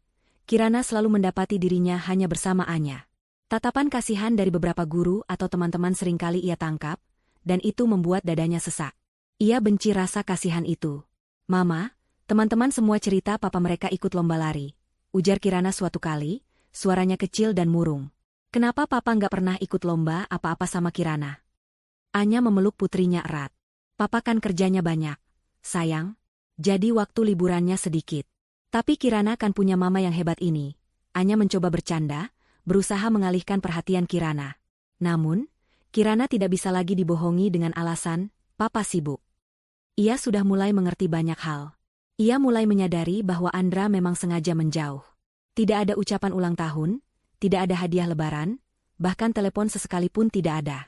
Kirana selalu mendapati dirinya hanya bersama Anya. Tatapan kasihan dari beberapa guru atau teman-teman seringkali ia tangkap, dan itu membuat dadanya sesak. Ia benci rasa kasihan itu. "Mama, teman-teman semua cerita papa mereka ikut lomba lari," ujar Kirana suatu kali, suaranya kecil dan murung. "Kenapa papa nggak pernah ikut lomba apa-apa sama Kirana?" Anya memeluk putrinya erat. "Papa kan kerjanya banyak, sayang. Jadi waktu liburannya sedikit. Tapi Kirana kan punya mama yang hebat ini." Anya mencoba bercanda, berusaha mengalihkan perhatian Kirana. Namun, Kirana tidak bisa lagi dibohongi dengan alasan, "Papa sibuk." Ia sudah mulai mengerti banyak hal. Ia mulai menyadari bahwa Andra memang sengaja menjauh. Tidak ada ucapan ulang tahun, tidak ada hadiah lebaran, bahkan telepon sesekalipun tidak ada.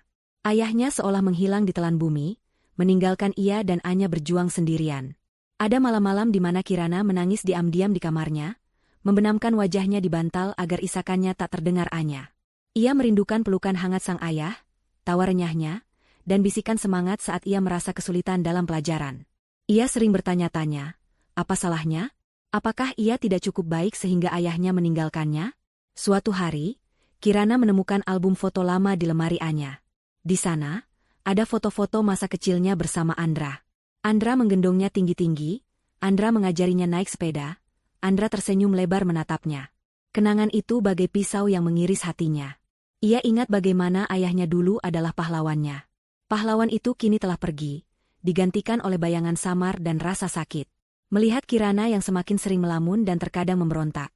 Ayahnya seolah menghilang di telan bumi, meninggalkan ia dan Anya berjuang sendirian. Ada malam-malam di mana Kirana menangis diam-diam di kamarnya, membenamkan wajahnya di bantal agar isakannya tak terdengar Anya. Ia merindukan pelukan hangat sang ayah, tawa renyahnya, dan bisikan semangat saat ia merasa kesulitan dalam pelajaran. Ia sering bertanya-tanya, apa salahnya? Apakah ia tidak cukup baik sehingga ayahnya meninggalkannya? Suatu hari, Kirana menemukan album foto lama di lemari Anya. Di sana, ada foto-foto masa kecilnya bersama Andra. Andra menggendongnya tinggi-tinggi, Andra mengajarinya naik sepeda, Andra tersenyum lebar menatapnya. Kenangan itu bagai pisau yang mengiris hatinya. Ia ingat bagaimana ayahnya dulu adalah pahlawannya. Pahlawan itu kini telah pergi, digantikan oleh bayangan samar dan rasa sakit. Melihat Kirana yang semakin sering melamun dan terkadang memberontak,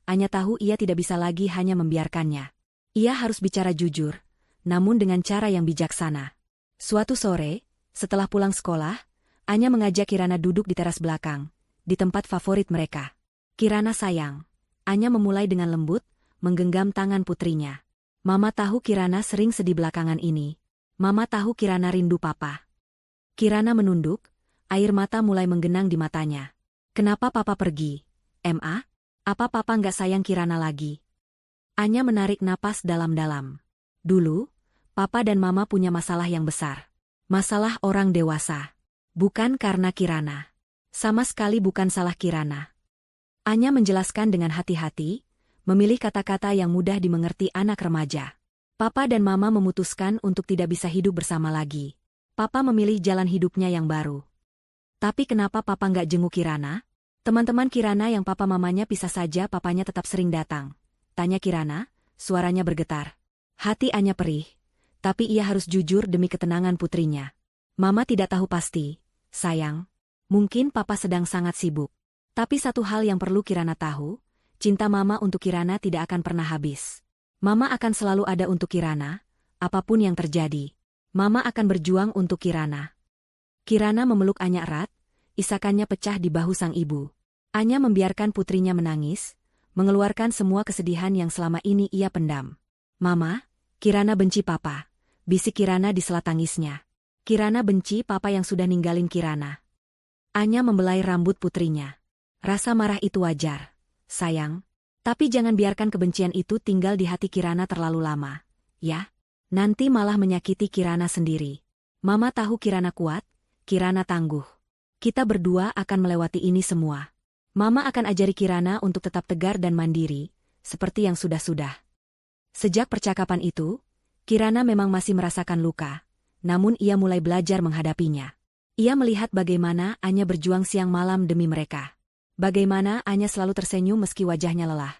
Anya tahu ia tidak bisa lagi hanya membiarkannya. Ia harus bicara jujur, namun dengan cara yang bijaksana. Suatu sore, setelah pulang sekolah, Anya mengajak Kirana duduk di teras belakang, di tempat favorit mereka. "Kirana sayang." Anya memulai dengan lembut, menggenggam tangan putrinya. "Mama tahu Kirana sering sedih belakangan ini. Mama tahu Kirana rindu papa." Kirana menunduk, air mata mulai menggenang di matanya. "Kenapa papa pergi? Ma? Apa papa nggak sayang Kirana lagi?" Anya menarik napas dalam-dalam. "Dulu, papa dan mama punya masalah yang besar. Masalah orang dewasa. Bukan karena Kirana. Sama sekali bukan salah Kirana." Anya menjelaskan dengan hati-hati, memilih kata-kata yang mudah dimengerti anak remaja. "Papa dan mama memutuskan untuk tidak bisa hidup bersama lagi. Papa memilih jalan hidupnya yang baru." "Tapi kenapa papa nggak jenguk Kirana? Teman-teman Kirana yang papa mamanya pisah saja papanya tetap sering datang," tanya Kirana, suaranya bergetar. Hati Anya perih, tapi ia harus jujur demi ketenangan putrinya. "Mama tidak tahu pasti, sayang. Mungkin papa sedang sangat sibuk. Tapi satu hal yang perlu Kirana tahu, cinta mama untuk Kirana tidak akan pernah habis. Mama akan selalu ada untuk Kirana, apapun yang terjadi. Mama akan berjuang untuk Kirana." Kirana memeluk Anya erat, isakannya pecah di bahu sang ibu. Anya membiarkan putrinya menangis, mengeluarkan semua kesedihan yang selama ini ia pendam. "Mama, Kirana benci papa," bisik Kirana di sela tangisnya. Kirana benci papa yang sudah ninggalin Kirana. Anya membelai rambut putrinya. "Rasa marah itu wajar, sayang. Tapi jangan biarkan kebencian itu tinggal di hati Kirana terlalu lama, ya? Nanti malah menyakiti Kirana sendiri. Mama tahu Kirana kuat, Kirana tangguh. Kita berdua akan melewati ini semua. Mama akan ajari Kirana untuk tetap tegar dan mandiri, seperti yang sudah-sudah." Sejak percakapan itu, Kirana memang masih merasakan luka. Namun ia mulai belajar menghadapinya. Ia melihat bagaimana Anya berjuang siang malam demi mereka. Bagaimana Anya selalu tersenyum meski wajahnya lelah.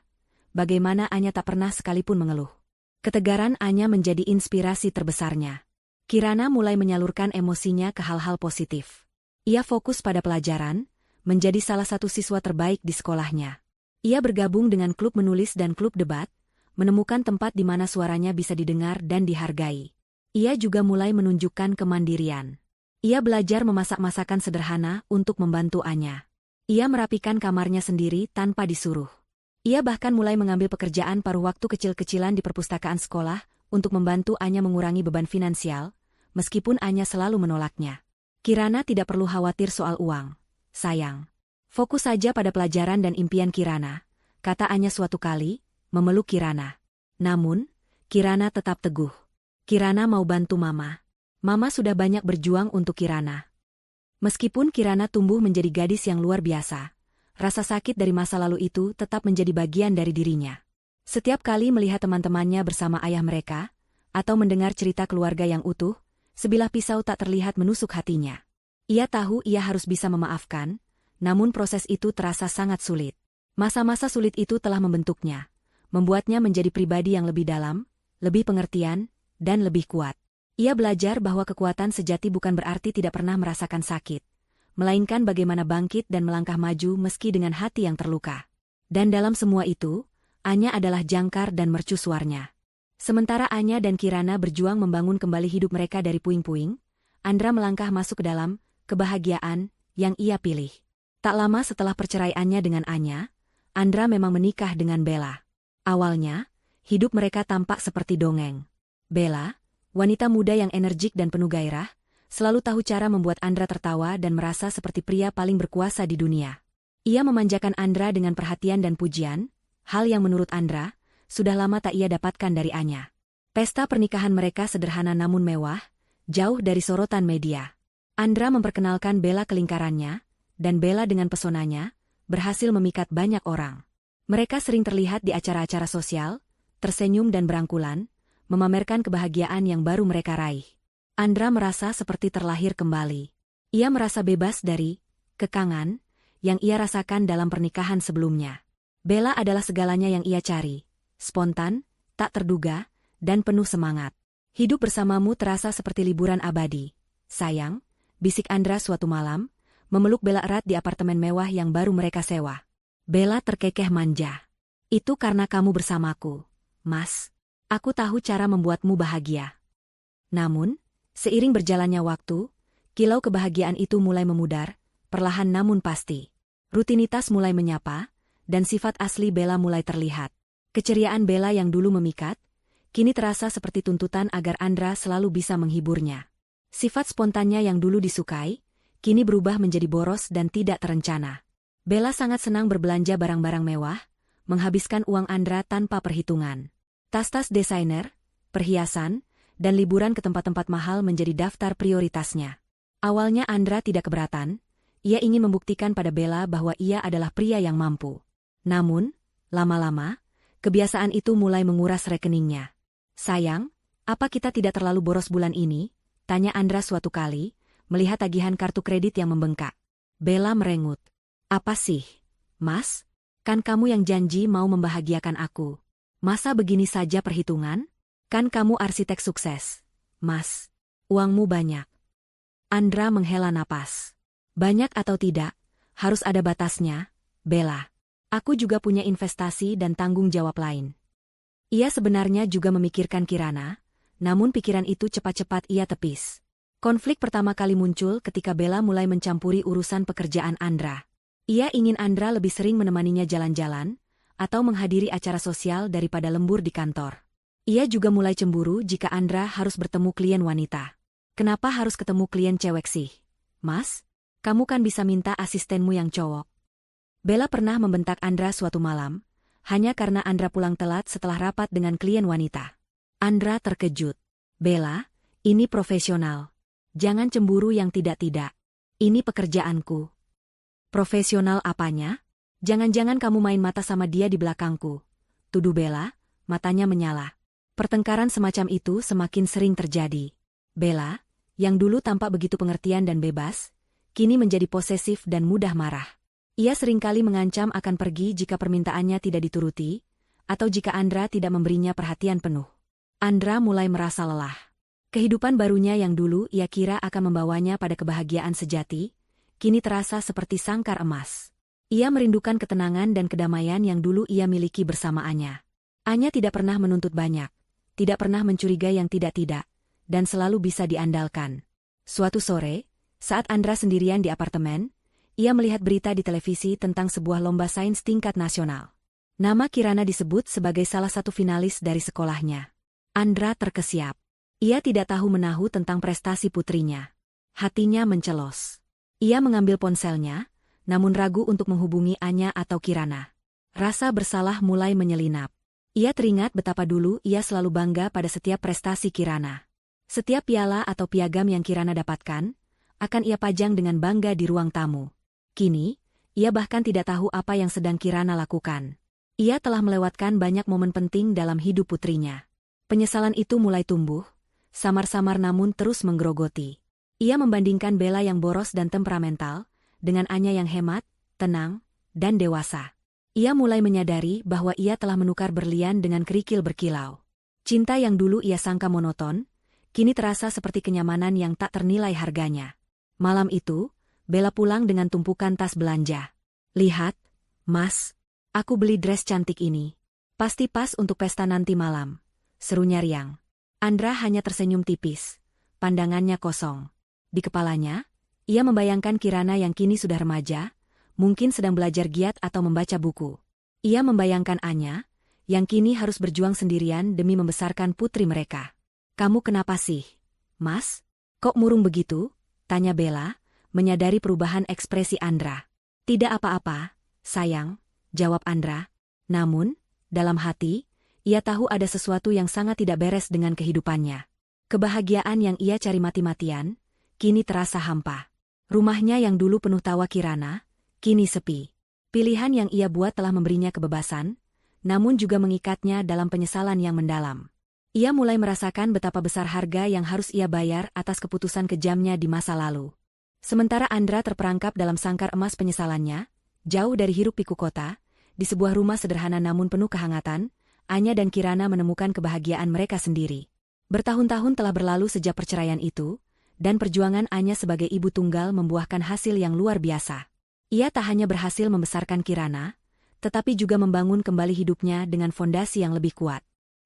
Bagaimana Anya tak pernah sekalipun mengeluh. Ketegaran Anya menjadi inspirasi terbesarnya. Kirana mulai menyalurkan emosinya ke hal-hal positif. Ia fokus pada pelajaran, menjadi salah satu siswa terbaik di sekolahnya. Ia bergabung dengan klub menulis dan klub debat, menemukan tempat di mana suaranya bisa didengar dan dihargai. Ia juga mulai menunjukkan kemandirian. Ia belajar memasak masakan sederhana untuk membantu Anya. Ia merapikan kamarnya sendiri tanpa disuruh. Ia bahkan mulai mengambil pekerjaan paruh waktu kecil-kecilan di perpustakaan sekolah untuk membantu Anya mengurangi beban finansial, meskipun Anya selalu menolaknya. Kirana tidak perlu khawatir soal uang, sayang. Fokus saja pada pelajaran dan impian Kirana, kata Anya suatu kali, memeluk Kirana. Namun, Kirana tetap teguh. Kirana mau bantu Mama. Mama sudah banyak berjuang untuk Kirana. Meskipun Kirana tumbuh menjadi gadis yang luar biasa, rasa sakit dari masa lalu itu tetap menjadi bagian dari dirinya. Setiap kali melihat teman-temannya bersama ayah mereka, atau mendengar cerita keluarga yang utuh, sebilah pisau tak terlihat menusuk hatinya. Ia tahu ia harus bisa memaafkan, namun proses itu terasa sangat sulit. Masa-masa sulit itu telah membentuknya, membuatnya menjadi pribadi yang lebih dalam, lebih pengertian, dan lebih kuat. Ia belajar bahwa kekuatan sejati bukan berarti tidak pernah merasakan sakit, melainkan bagaimana bangkit dan melangkah maju meski dengan hati yang terluka. Dan dalam semua itu, Anya adalah jangkar dan mercusuarnya. Sementara Anya dan Kirana berjuang membangun kembali hidup mereka dari puing-puing, Andra melangkah masuk ke dalam kebahagiaan yang ia pilih. Tak lama setelah perceraiannya dengan Anya, Andra memang menikah dengan Bella. Awalnya, hidup mereka tampak seperti dongeng. Bella, wanita muda yang energik dan penuh gairah, selalu tahu cara membuat Andra tertawa dan merasa seperti pria paling berkuasa di dunia. Ia memanjakan Andra dengan perhatian dan pujian, hal yang menurut Andra, sudah lama tak ia dapatkan dari Anya. Pesta pernikahan mereka sederhana namun mewah, jauh dari sorotan media. Andra memperkenalkan Bella ke lingkarannya, dan Bella dengan pesonanya, berhasil memikat banyak orang. Mereka sering terlihat di acara-acara sosial, tersenyum dan berangkulan, memamerkan kebahagiaan yang baru mereka raih. Andra merasa seperti terlahir kembali. Ia merasa bebas dari kekangan yang ia rasakan dalam pernikahan sebelumnya. Bella adalah segalanya yang ia cari, spontan, tak terduga, dan penuh semangat. Hidup bersamamu terasa seperti liburan abadi. Sayang, bisik Andra suatu malam, memeluk Bella erat di apartemen mewah yang baru mereka sewa. Bella terkekeh manja. Itu karena kamu bersamaku, Mas. Aku tahu cara membuatmu bahagia. Namun, seiring berjalannya waktu, kilau kebahagiaan itu mulai memudar, perlahan namun pasti. Rutinitas mulai menyapa, dan sifat asli Bella mulai terlihat. Keceriaan Bella yang dulu memikat, kini terasa seperti tuntutan agar Andra selalu bisa menghiburnya. Sifat spontannya yang dulu disukai, kini berubah menjadi boros dan tidak terencana. Bella sangat senang berbelanja barang-barang mewah, menghabiskan uang Andra tanpa perhitungan. Tas-tas desainer, perhiasan, dan liburan ke tempat-tempat mahal menjadi daftar prioritasnya. Awalnya Andra tidak keberatan, ia ingin membuktikan pada Bella bahwa ia adalah pria yang mampu. Namun, lama-lama, kebiasaan itu mulai menguras rekeningnya. Sayang, apa kita tidak terlalu boros bulan ini? Tanya Andra suatu kali, melihat tagihan kartu kredit yang membengkak. Bella merengut. Apa sih, Mas? Kan kamu yang janji mau membahagiakan aku. Masa begini saja perhitungan? Kan kamu arsitek sukses, Mas. Uangmu banyak. Andra menghela napas. Banyak atau tidak, harus ada batasnya, Bella. Aku juga punya investasi dan tanggung jawab lain. Ia sebenarnya juga memikirkan Kirana, namun pikiran itu cepat-cepat ia tepis. Konflik pertama kali muncul ketika Bella mulai mencampuri urusan pekerjaan Andra. Ia ingin Andra lebih sering menemaninya jalan-jalan, atau menghadiri acara sosial daripada lembur di kantor. Ia juga mulai cemburu jika Andra harus bertemu klien wanita. Kenapa harus ketemu klien cewek sih? Mas, kamu kan bisa minta asistenmu yang cowok. Bella pernah membentak Andra suatu malam, hanya karena Andra pulang telat setelah rapat dengan klien wanita. Andra terkejut. Bella, ini profesional. Jangan cemburu yang tidak-tidak. Ini pekerjaanku. Profesional apanya? Jangan-jangan kamu main mata sama dia di belakangku. Tuduh Bella, matanya menyala. Pertengkaran semacam itu semakin sering terjadi. Bella, yang dulu tampak begitu pengertian dan bebas, kini menjadi posesif dan mudah marah. Ia seringkali mengancam akan pergi jika permintaannya tidak dituruti, atau jika Andra tidak memberinya perhatian penuh. Andra mulai merasa lelah. Kehidupan barunya yang dulu ia kira akan membawanya pada kebahagiaan sejati, kini terasa seperti sangkar emas. Ia merindukan ketenangan dan kedamaian yang dulu ia miliki bersama Anya. Anya tidak pernah menuntut banyak, tidak pernah mencurigai yang tidak-tidak, dan selalu bisa diandalkan. Suatu sore, saat Andra sendirian di apartemen, ia melihat berita di televisi tentang sebuah lomba sains tingkat nasional. Nama Kirana disebut sebagai salah satu finalis dari sekolahnya. Andra terkesiap. Ia tidak tahu menahu tentang prestasi putrinya. Hatinya mencelos. Ia mengambil ponselnya, namun ragu untuk menghubungi Anya atau Kirana. Rasa bersalah mulai menyelinap. Ia teringat betapa dulu ia selalu bangga pada setiap prestasi Kirana. Setiap piala atau piagam yang Kirana dapatkan, akan ia pajang dengan bangga di ruang tamu. Kini, ia bahkan tidak tahu apa yang sedang Kirana lakukan. Ia telah melewatkan banyak momen penting dalam hidup putrinya. Penyesalan itu mulai tumbuh, samar-samar namun terus menggerogoti. Ia membandingkan Bella yang boros dan temperamental, dengan Anya yang hemat, tenang, dan dewasa. Ia mulai menyadari bahwa ia telah menukar berlian dengan kerikil berkilau. Cinta yang dulu ia sangka monoton, kini terasa seperti kenyamanan yang tak ternilai harganya. Malam itu, Bella pulang dengan tumpukan tas belanja. "Lihat, Mas, aku beli dress cantik ini. Pasti pas untuk pesta nanti malam," serunya riang. Andra hanya tersenyum tipis, pandangannya kosong. Di kepalanya, ia membayangkan Kirana yang kini sudah remaja, mungkin sedang belajar giat atau membaca buku. Ia membayangkan Anya, yang kini harus berjuang sendirian demi membesarkan putri mereka. "Kamu kenapa sih, Mas? Kok murung begitu?" tanya Bella, menyadari perubahan ekspresi Andra. "Tidak apa-apa, sayang," jawab Andra. Namun, dalam hati, ia tahu ada sesuatu yang sangat tidak beres dengan kehidupannya. Kebahagiaan yang ia cari mati-matian, kini terasa hampa. Rumahnya yang dulu penuh tawa Kirana, kini sepi. Pilihan yang ia buat telah memberinya kebebasan, namun juga mengikatnya dalam penyesalan yang mendalam. Ia mulai merasakan betapa besar harga yang harus ia bayar atas keputusan kejamnya di masa lalu. Sementara Andra terperangkap dalam sangkar emas penyesalannya, jauh dari hiruk-pikuk kota, di sebuah rumah sederhana namun penuh kehangatan, Anya dan Kirana menemukan kebahagiaan mereka sendiri. Bertahun-tahun telah berlalu sejak perceraian itu, dan perjuangan Anya sebagai ibu tunggal membuahkan hasil yang luar biasa. Ia tak hanya berhasil membesarkan Kirana, tetapi juga membangun kembali hidupnya dengan fondasi yang lebih kuat.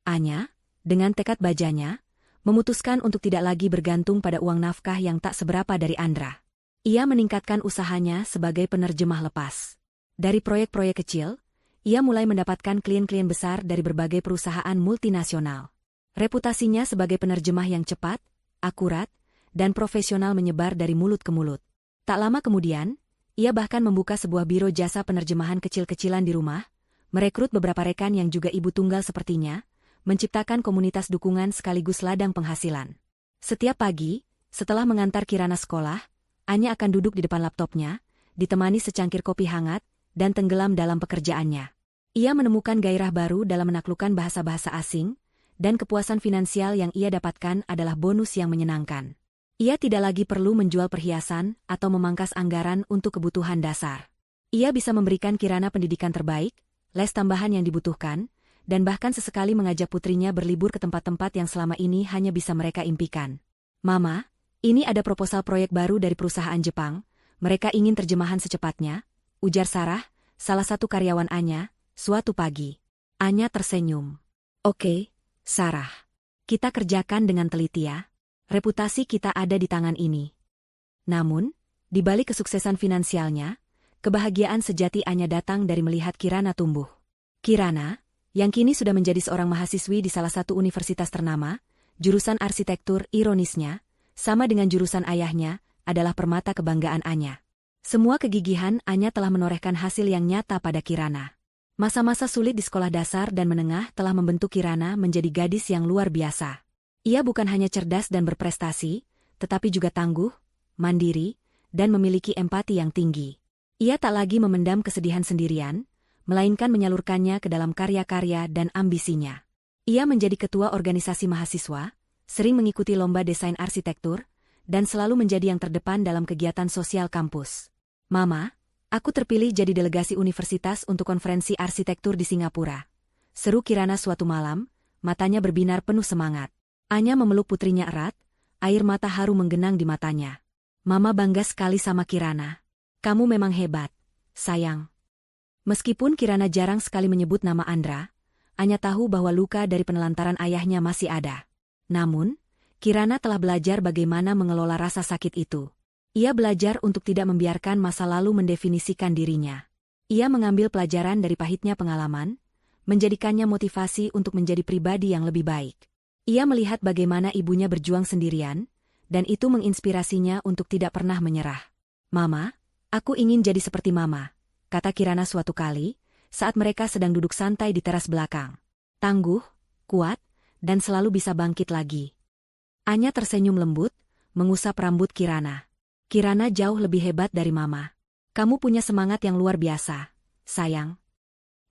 Anya, dengan tekad bajanya, memutuskan untuk tidak lagi bergantung pada uang nafkah yang tak seberapa dari Andra. Ia meningkatkan usahanya sebagai penerjemah lepas. Dari proyek-proyek kecil, ia mulai mendapatkan klien-klien besar dari berbagai perusahaan multinasional. Reputasinya sebagai penerjemah yang cepat, akurat, dan profesional menyebar dari mulut ke mulut. Tak lama kemudian, ia bahkan membuka sebuah biro jasa penerjemahan kecil-kecilan di rumah, merekrut beberapa rekan yang juga ibu tunggal sepertinya, menciptakan komunitas dukungan sekaligus ladang penghasilan. Setiap pagi, setelah mengantar Kirana sekolah, Anya akan duduk di depan laptopnya, ditemani secangkir kopi hangat, dan tenggelam dalam pekerjaannya. Ia menemukan gairah baru dalam menaklukkan bahasa-bahasa asing, dan kepuasan finansial yang ia dapatkan adalah bonus yang menyenangkan. Ia tidak lagi perlu menjual perhiasan atau memangkas anggaran untuk kebutuhan dasar. Ia bisa memberikan Kirana pendidikan terbaik, les tambahan yang dibutuhkan, dan bahkan sesekali mengajak putrinya berlibur ke tempat-tempat yang selama ini hanya bisa mereka impikan. "Mama, ini ada proposal proyek baru dari perusahaan Jepang, mereka ingin terjemahan secepatnya," ujar Sarah, salah satu karyawan Anya, suatu pagi. Anya tersenyum. "Oke, Sarah. Kita kerjakan dengan teliti ya. Reputasi kita ada di tangan ini." Namun, di balik kesuksesan finansialnya, kebahagiaan sejati Anya datang dari melihat Kirana tumbuh. Kirana, yang kini sudah menjadi seorang mahasiswi di salah satu universitas ternama, jurusan arsitektur, ironisnya, sama dengan jurusan ayahnya, adalah permata kebanggaan Anya. Semua kegigihan Anya telah menorehkan hasil yang nyata pada Kirana. Masa-masa sulit di sekolah dasar dan menengah telah membentuk Kirana menjadi gadis yang luar biasa. Ia bukan hanya cerdas dan berprestasi, tetapi juga tangguh, mandiri, dan memiliki empati yang tinggi. Ia tak lagi memendam kesedihan sendirian, melainkan menyalurkannya ke dalam karya-karya dan ambisinya. Ia menjadi ketua organisasi mahasiswa, sering mengikuti lomba desain arsitektur, dan selalu menjadi yang terdepan dalam kegiatan sosial kampus. "Mama, Aku terpilih jadi delegasi universitas untuk konferensi arsitektur di Singapura. Seru Kirana suatu malam, matanya berbinar penuh semangat. Anya memeluk putrinya erat, air mata haru menggenang di matanya. Mama bangga sekali sama Kirana. Kamu memang hebat, sayang. Meskipun Kirana jarang sekali menyebut nama Andra, Anya tahu bahwa luka dari penelantaran ayahnya masih ada. Namun, Kirana telah belajar bagaimana mengelola rasa sakit itu. Ia belajar untuk tidak membiarkan masa lalu mendefinisikan dirinya. Ia mengambil pelajaran dari pahitnya pengalaman, menjadikannya motivasi untuk menjadi pribadi yang lebih baik. Ia melihat bagaimana ibunya berjuang sendirian, dan itu menginspirasinya untuk tidak pernah menyerah. Mama, aku ingin jadi seperti Mama, kata Kirana suatu kali, saat mereka sedang duduk santai di teras belakang. Tangguh, kuat, dan selalu bisa bangkit lagi. Anya tersenyum lembut, mengusap rambut Kirana. Kirana jauh lebih hebat dari Mama. Kamu punya semangat yang luar biasa, sayang.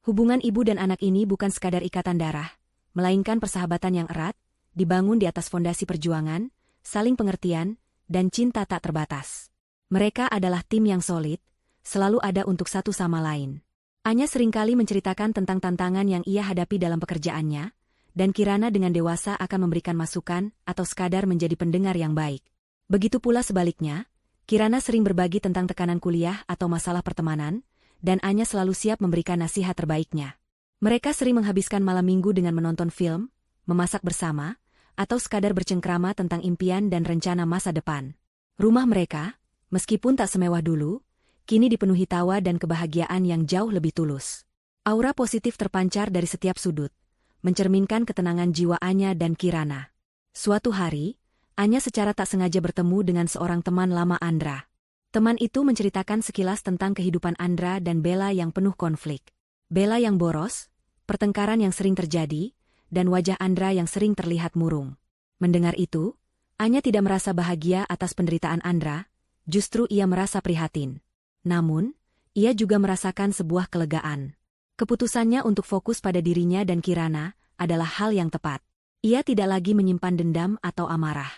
Hubungan ibu dan anak ini bukan sekadar ikatan darah, melainkan persahabatan yang erat, dibangun di atas fondasi perjuangan, saling pengertian, dan cinta tak terbatas. Mereka adalah tim yang solid, selalu ada untuk satu sama lain. Anya seringkali menceritakan tentang tantangan yang ia hadapi dalam pekerjaannya, dan Kirana dengan dewasa akan memberikan masukan atau sekadar menjadi pendengar yang baik. Begitu pula sebaliknya, Kirana sering berbagi tentang tekanan kuliah atau masalah pertemanan, dan Anya selalu siap memberikan nasihat terbaiknya. Mereka sering menghabiskan malam minggu dengan menonton film, memasak bersama, atau sekadar bercengkrama tentang impian dan rencana masa depan. Rumah mereka, meskipun tak semewah dulu, kini dipenuhi tawa dan kebahagiaan yang jauh lebih tulus. Aura positif terpancar dari setiap sudut, mencerminkan ketenangan jiwa Anya dan Kirana. Suatu hari, Anya secara tak sengaja bertemu dengan seorang teman lama Andra. Teman itu menceritakan sekilas tentang kehidupan Andra dan Bella yang penuh konflik. Bella yang boros, pertengkaran yang sering terjadi, dan wajah Andra yang sering terlihat murung. Mendengar itu, Anya tidak merasa bahagia atas penderitaan Andra, justru ia merasa prihatin. Namun, ia juga merasakan sebuah kelegaan. Keputusannya untuk fokus pada dirinya dan Kirana adalah hal yang tepat. Ia tidak lagi menyimpan dendam atau amarah.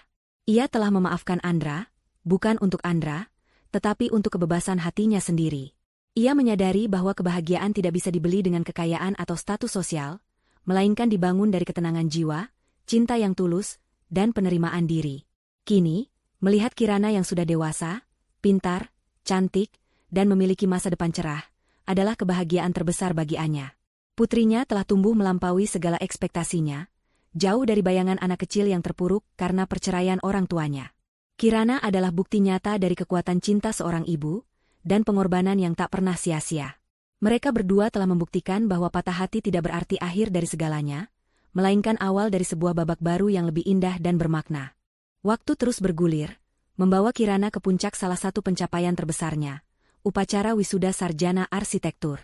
Ia telah memaafkan Andra, bukan untuk Andra, tetapi untuk kebebasan hatinya sendiri. Ia menyadari bahwa kebahagiaan tidak bisa dibeli dengan kekayaan atau status sosial, melainkan dibangun dari ketenangan jiwa, cinta yang tulus, dan penerimaan diri. Kini, melihat Kirana yang sudah dewasa, pintar, cantik, dan memiliki masa depan cerah, adalah kebahagiaan terbesar bagi Anya. Putrinya telah tumbuh melampaui segala ekspektasinya, jauh dari bayangan anak kecil yang terpuruk karena perceraian orang tuanya. Kirana adalah bukti nyata dari kekuatan cinta seorang ibu, dan pengorbanan yang tak pernah sia-sia. Mereka berdua telah membuktikan bahwa patah hati tidak berarti akhir dari segalanya, melainkan awal dari sebuah babak baru yang lebih indah dan bermakna. Waktu terus bergulir, membawa Kirana ke puncak salah satu pencapaian terbesarnya, upacara wisuda sarjana arsitektur.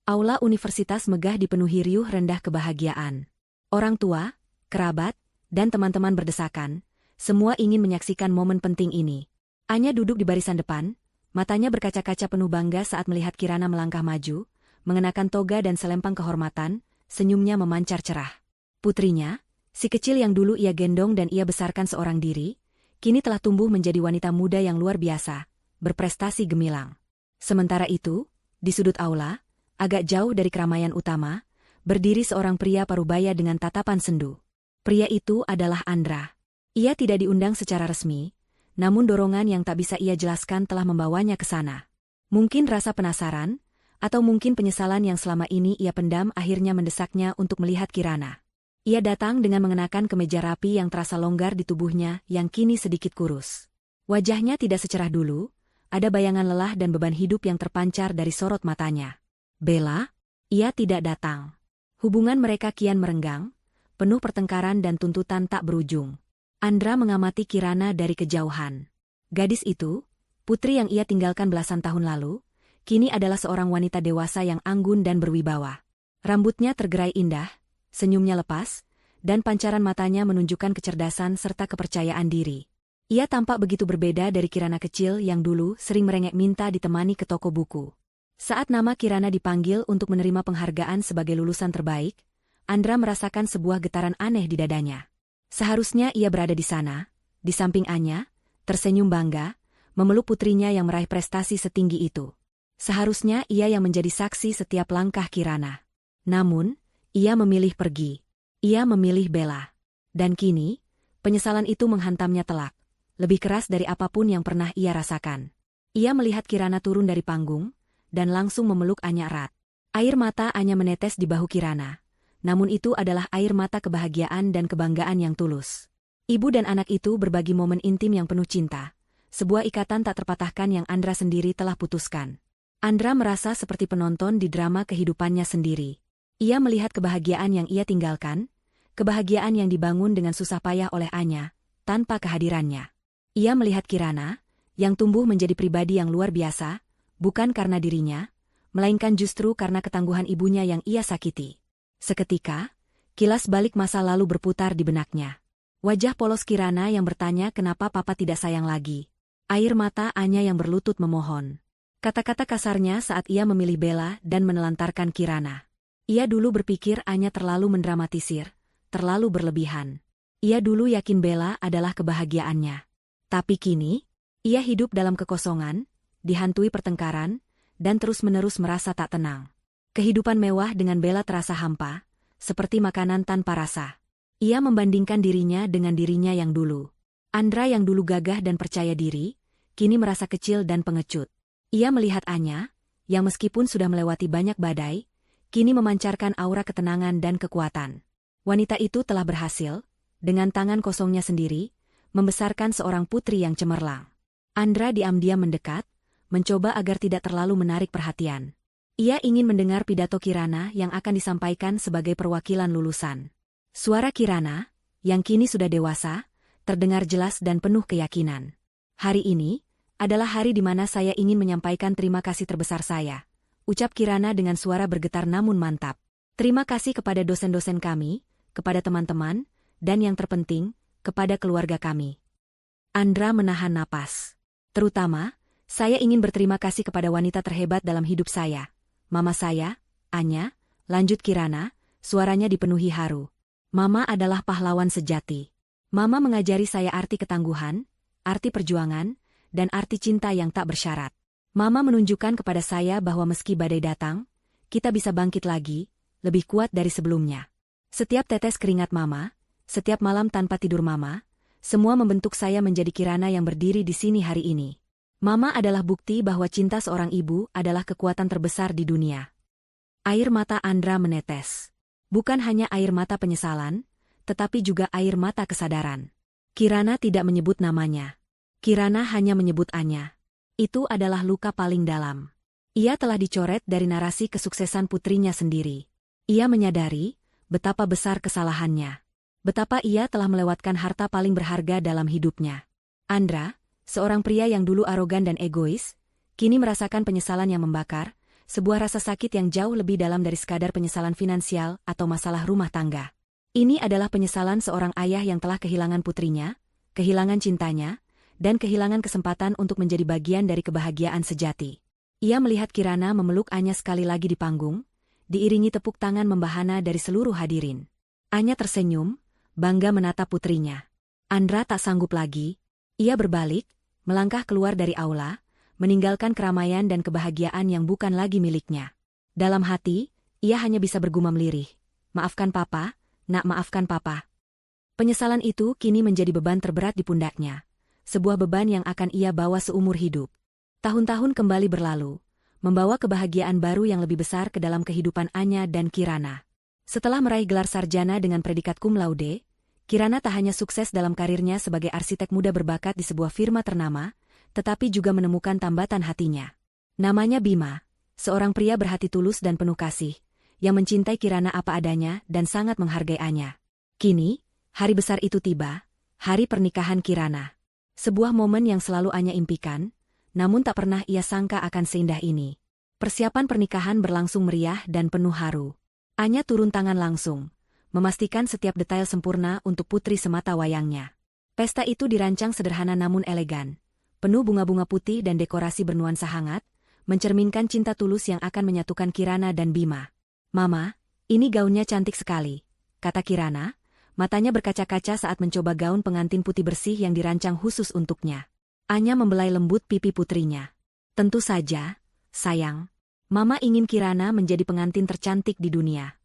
Aula universitas megah dipenuhi riuh rendah kebahagiaan. Orang tua, kerabat, dan teman-teman berdesakan, semua ingin menyaksikan momen penting ini. Anya duduk di barisan depan, matanya berkaca-kaca penuh bangga saat melihat Kirana melangkah maju, mengenakan toga dan selempang kehormatan, senyumnya memancar cerah. Putrinya, si kecil yang dulu ia gendong dan ia besarkan seorang diri, kini telah tumbuh menjadi wanita muda yang luar biasa, berprestasi gemilang. Sementara itu, di sudut aula, agak jauh dari keramaian utama, berdiri seorang pria parubaya dengan tatapan sendu. Pria itu adalah Andra. Ia tidak diundang secara resmi, namun dorongan yang tak bisa ia jelaskan telah membawanya ke sana. Mungkin rasa penasaran, atau mungkin penyesalan yang selama ini ia pendam akhirnya mendesaknya untuk melihat Kirana. Ia datang dengan mengenakan kemeja rapi yang terasa longgar di tubuhnya yang kini sedikit kurus. Wajahnya tidak secerah dulu, ada bayangan lelah dan beban hidup yang terpancar dari sorot matanya. Bella? Ia tidak datang. Hubungan mereka kian merenggang, penuh pertengkaran dan tuntutan tak berujung. Andra mengamati Kirana dari kejauhan. Gadis itu, putri yang ia tinggalkan belasan tahun lalu, kini adalah seorang wanita dewasa yang anggun dan berwibawa. Rambutnya tergerai indah, senyumnya lepas, dan pancaran matanya menunjukkan kecerdasan serta kepercayaan diri. Ia tampak begitu berbeda dari Kirana kecil yang dulu sering merengek minta ditemani ke toko buku. Saat nama Kirana dipanggil untuk menerima penghargaan sebagai lulusan terbaik, Andra merasakan sebuah getaran aneh di dadanya. Seharusnya ia berada di sana, di samping Anya, tersenyum bangga, memeluk putrinya yang meraih prestasi setinggi itu. Seharusnya ia yang menjadi saksi setiap langkah Kirana. Namun, ia memilih pergi. Ia memilih Bella. Dan kini, penyesalan itu menghantamnya telak. Lebih keras dari apapun yang pernah ia rasakan. Ia melihat Kirana turun dari panggung, dan langsung memeluk Anya erat. Air mata Anya menetes di bahu Kirana. Namun itu adalah air mata kebahagiaan dan kebanggaan yang tulus. Ibu dan anak itu berbagi momen intim yang penuh cinta. Sebuah ikatan tak terpatahkan yang Andra sendiri telah putuskan. Andra merasa seperti penonton di drama kehidupannya sendiri. Ia melihat kebahagiaan yang ia tinggalkan, kebahagiaan yang dibangun dengan susah payah oleh Anya, tanpa kehadirannya. Ia melihat Kirana, yang tumbuh menjadi pribadi yang luar biasa, bukan karena dirinya, melainkan justru karena ketangguhan ibunya yang ia sakiti. Seketika, kilas balik masa lalu berputar di benaknya. Wajah polos Kirana yang bertanya kenapa papa tidak sayang lagi. Air mata Anya yang berlutut memohon. Kata-kata kasarnya saat ia memilih Bella dan menelantarkan Kirana. Ia dulu berpikir Anya terlalu mendramatisir, terlalu berlebihan. Ia dulu yakin Bella adalah kebahagiaannya. Tapi kini, ia hidup dalam kekosongan, dihantui pertengkaran, dan terus-menerus merasa tak tenang. Kehidupan mewah dengan Bella terasa hampa, seperti makanan tanpa rasa. Ia membandingkan dirinya dengan dirinya yang dulu. Andra yang dulu gagah dan percaya diri, kini merasa kecil dan pengecut. Ia melihat Anya, yang meskipun sudah melewati banyak badai, kini memancarkan aura ketenangan dan kekuatan. Wanita itu telah berhasil, dengan tangan kosongnya sendiri, membesarkan seorang putri yang cemerlang. Andra diam-diam mendekat, mencoba agar tidak terlalu menarik perhatian. Ia ingin mendengar pidato Kirana yang akan disampaikan sebagai perwakilan lulusan. Suara Kirana, yang kini sudah dewasa, terdengar jelas dan penuh keyakinan. Hari ini adalah hari di mana saya ingin menyampaikan terima kasih terbesar saya, ucap Kirana dengan suara bergetar namun mantap. Terima kasih kepada dosen-dosen kami, kepada teman-teman, dan yang terpenting, kepada keluarga kami. Andra menahan napas. Terutama, saya ingin berterima kasih kepada wanita terhebat dalam hidup saya. Mama saya, Anya, lanjut Kirana, suaranya dipenuhi haru. Mama adalah pahlawan sejati. Mama mengajari saya arti ketangguhan, arti perjuangan, dan arti cinta yang tak bersyarat. Mama menunjukkan kepada saya bahwa meski badai datang, kita bisa bangkit lagi, lebih kuat dari sebelumnya. Setiap tetes keringat Mama, setiap malam tanpa tidur Mama, semua membentuk saya menjadi Kirana yang berdiri di sini hari ini. Mama adalah bukti bahwa cinta seorang ibu adalah kekuatan terbesar di dunia. Air mata Andra menetes. Bukan hanya air mata penyesalan, tetapi juga air mata kesadaran. Kirana tidak menyebut namanya. Kirana hanya menyebut Anya. Itu adalah luka paling dalam. Ia telah dicoret dari narasi kesuksesan putrinya sendiri. Ia menyadari betapa besar kesalahannya. Betapa ia telah melewatkan harta paling berharga dalam hidupnya. Andra, seorang pria yang dulu arogan dan egois, kini merasakan penyesalan yang membakar, sebuah rasa sakit yang jauh lebih dalam dari sekadar penyesalan finansial atau masalah rumah tangga. Ini adalah penyesalan seorang ayah yang telah kehilangan putrinya, kehilangan cintanya, dan kehilangan kesempatan untuk menjadi bagian dari kebahagiaan sejati. Ia melihat Kirana memeluk Anya sekali lagi di panggung, diiringi tepuk tangan membahana dari seluruh hadirin. Anya tersenyum, bangga menatap putrinya. Andra tak sanggup lagi. Ia berbalik, melangkah keluar dari aula, meninggalkan keramaian dan kebahagiaan yang bukan lagi miliknya. Dalam hati, ia hanya bisa bergumam lirih. Maafkan papa, nak, maafkan papa. Penyesalan itu kini menjadi beban terberat di pundaknya. Sebuah beban yang akan ia bawa seumur hidup. Tahun-tahun kembali berlalu, membawa kebahagiaan baru yang lebih besar ke dalam kehidupan Anya dan Kirana. Setelah meraih gelar sarjana dengan predikat cum laude, Kirana tak hanya sukses dalam karirnya sebagai arsitek muda berbakat di sebuah firma ternama, tetapi juga menemukan tambatan hatinya. Namanya Bima, seorang pria berhati tulus dan penuh kasih, yang mencintai Kirana apa adanya dan sangat menghargai Anya. Kini, hari besar itu tiba, hari pernikahan Kirana. Sebuah momen yang selalu Anya impikan, namun tak pernah ia sangka akan seindah ini. Persiapan pernikahan berlangsung meriah dan penuh haru. Anya turun tangan langsung, memastikan setiap detail sempurna untuk putri semata wayangnya. Pesta itu dirancang sederhana namun elegan, penuh bunga-bunga putih dan dekorasi bernuansa hangat, mencerminkan cinta tulus yang akan menyatukan Kirana dan Bima. "Mama, ini gaunnya cantik sekali," kata Kirana. Matanya berkaca-kaca saat mencoba gaun pengantin putih bersih yang dirancang khusus untuknya. Anya membelai lembut pipi putrinya. "Tentu saja, sayang. Mama ingin Kirana menjadi pengantin tercantik di dunia.